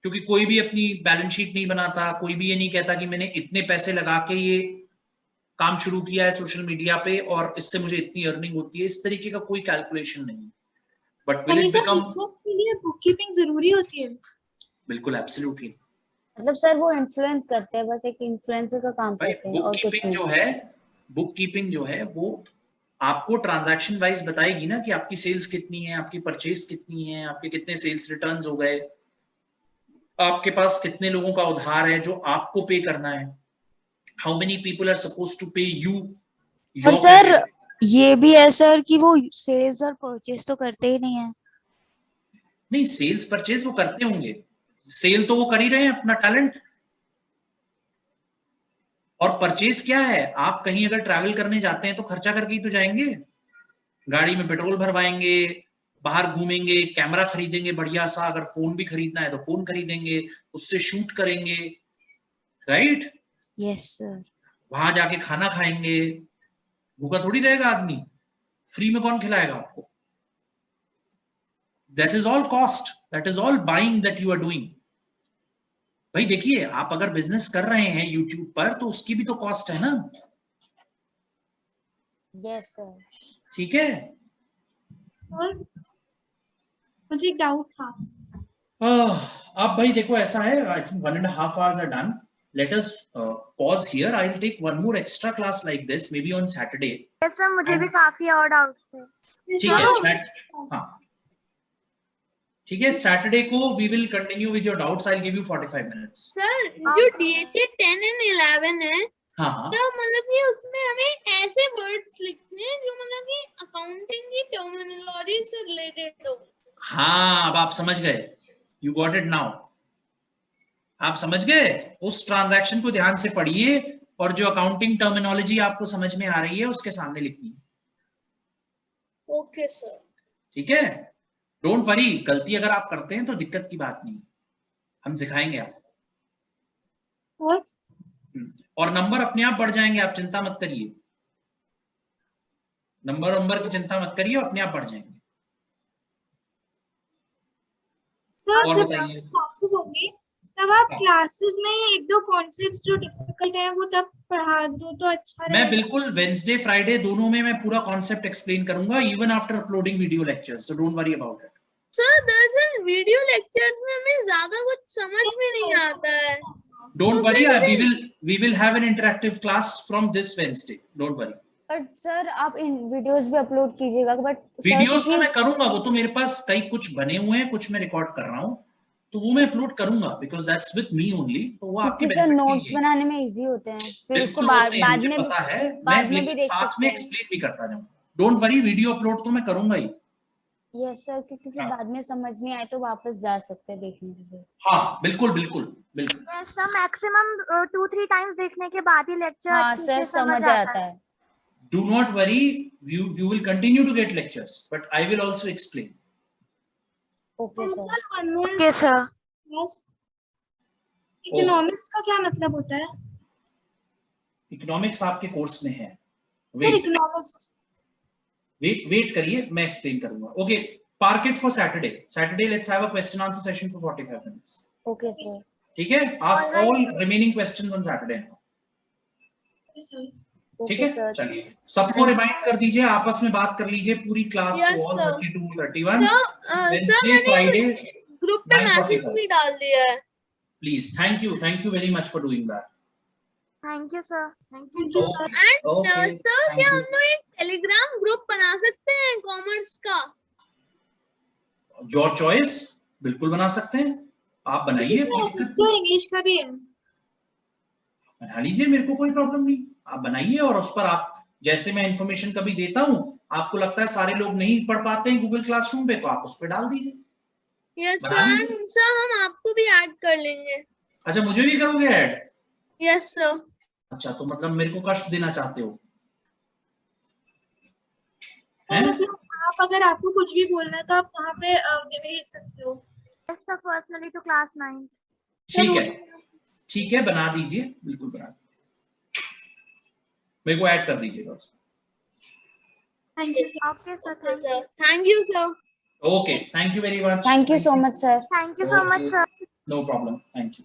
क्योंकि कोई भी अपनी बैलेंस शीट नहीं बनाता, कोई भी ये नहीं कहता कि मैंने इतने पैसे लगा के ये काम शुरू किया है सोशल मीडिया पे और इससे मुझे इतनी अर्निंग होती है, इस तरीके का कोई कैलकुलेशन नहीं। But will it become, business के लिए बुककीपिंग जरूरी होती है? बिल्कुल, एब्सोल्युटली। मतलब सर वो इन्फ्लुएंस करते हैं, बस एक इन्फ्लुएंसर का काम करते हैं और कुछ नहीं। बुककीपिंग जो है वो आपको ट्रांजैक्शन वाइज बताएगी ना कि आपकी सेल्स कितनी है, आपकी परचेज कितनी है, आपके कितने सेल्स रिटर्न्स हो गए, आपके पास कितने लोगों का उधार है जो आपको पे करना है, how many people are supposed to pay you. और सर ये भी है सर कि वो सेल्स और परचेज तो करते ही नहीं है। नहीं, सेल्स परचेज वो करते होंगे, सेल तो वो कर ही रहे हैं, अपना टैलेंट, और परचेज क्या है, आप कहीं अगर ट्रैवल करने जाते हैं तो खर्चा करके ही तो जाएंगे, गाड़ी में पेट्रोल भरवाएंगे, बाहर घूमेंगे, कैमरा खरीदेंगे बढ़िया सा, अगर फोन भी खरीदना है तो फोन खरीदेंगे, उससे शूट करेंगे, राइट? Yes sir. वहां जाके खाना खाएंगे, भूखा थोड़ी रहेगा आदमी, फ्री में कौन खिलाएगा आपको? That is all cost, that is all buying that you are doing. भाई देखिए, आप अगर बिजनेस कर रहे हैं यूट्यूब पर तो उसकी भी तो कॉस्ट है ना। Yes sir. ठीक है। और मुझे एक डाउट था। अब भाई देखो ऐसा है, I think 1.5 hours are done. Let us pause here. I'll take one more extra class like this, maybe on Saturday. Yes sir, मुझे भी काफी और डाउट्स थे। ठीक है, हाँ ठीक है, सैटरडे को we will continue with your doubts. I'll give you 45 minutes. Sir जो DHA 10 and 11 है, हाँ हाँ तो मतलब कि उसमें हमें ऐसे वर्ड्स लिखने हैं जो मतलब कि अकाउंटिंग की टर्मिनोलॉजी से रिलेटेड हो। हाँ, अब आप समझ गए, यू गॉट इट नाउ, आप समझ गए। उस ट्रांजैक्शन को ध्यान से पढ़िए और जो अकाउंटिंग टर्मिनोलॉजी आपको समझ में आ रही है उसके सामने लिखिए। Okay sir. ठीक है, डोंट वरी, गलती अगर आप करते हैं तो दिक्कत की बात नहीं, हम सिखाएंगे आपको। और नंबर अपने आप बढ़ जाएंगे, आप चिंता मत करिए, नंबर की चिंता मत करिए, अपने आप बढ़ जाएंगे। सर जब क्लासेस होंगी तब आप क्लासेस में एक दो कॉन्सेप्ट्स जो डिफिकल्ट हैं वो तब पढ़ा दो तो अच्छा रहेगा। मैं बिल्कुल वेडनेसडे फ्राइडे दोनों में मैं पूरा कॉन्सेप्ट एक्सप्लेन करूंगा, even after uploading video lectures, so don't worry about it. Sir दरअसल वीडियो लेक्चर्स में हमें ज्यादा कुछ समझ में नहीं आता है। Don't worry, we will have an interactive class from this Wednesday, don't worry. But sir आप इन वीडियोस भी अपलोड कीजिएगा। बट वीडियोस तो मैं करूंगा, वो तो मेरे पास कई कुछ बने हुए हैं, कुछ मैं रिकॉर्ड कर रहा हूँ, तो वो मैं अपलोड करूंगा, because that's with me only. तो वो आपके बेनिफिट के लिए नोट्स बनाने में इजी होते हैं, फिर उसको बाद में पता है, मैं भी साथ में एक्सप्लेन भी करता जाऊं। डोंट वरी, वीडियो अपलोड तो मैं करूंगा ही। यस सर, क्योंकि फिर बाद में समझ नहीं आए तो वापस जा सकते हैं देखने के लिए। हाँ बिल्कुल बिल्कुल बिल्कुल। यस सर, मैक्सिमम 2-3 टाइम्स देखने के बाद ही लेक्चर हाँ सर समझ आता है। Do not worry, you will continue to get lectures, but I will also explain. Okay sir. Okay sir. Yes, economics का क्या मतलब होता है? इकोनॉमिक्स आपके कोर्स में है। सर इकोनॉमिक्स वेट करिए, मैं एक्सप्लेन करूंगा। Okay, park it for Saturday let's have a question answer session for 45 minutes. Okay sir. ठीक है, ask all remaining questions on Saturday. ठीक है, चलिए सबको रिमाइंड कर दीजिए, आपस में बात कर लीजिए पूरी क्लास को, ऑल 32 31 वेडनेसडे फ्राइडे ग्रुप पे मैसेज भी डाल दिया है। Please, thank you very much for doing that. Thank you sir. And sir क्या हम लोग एक टेलीग्राम ग्रुप बना सकते हैं कॉमर्स का? योर चॉइस, बिल्कुल बना सकते हैं, आप बनाइए, इंग्लिश का भी है, बना लीजिए, मेरे को कोई प्रॉब्लम नहीं, आप बनाइए। और उस पर आप, जैसे मैं इंफॉर्मेशन कभी देता हूँ, आपको लगता है सारे लोग नहीं पढ़ पाते हैं गूगल क्लासरूम पे, तो आप उस पर डाल दीजिए। यस सर, हम आपको भी ऐड कर लेंगे। अच्छा, मुझे भी करोगे ऐड? Yes sir. अच्छा, तो मतलब मेरे को कष्ट देना चाहते हो? आप अगर आपको कुछ भी बोलना है तो आप वहाँ पे भेज सकते हो। Yes sir, personally to class 9। ठीक है, बना दीजिए, बिल्कुल बना दीजिए, मेरे को ऐड कर दीजिएगा उसमें। Okay sir, thank you sir. Okay, thank you very much. Thank you so much sir. Thank you so much sir. No problem, thank you.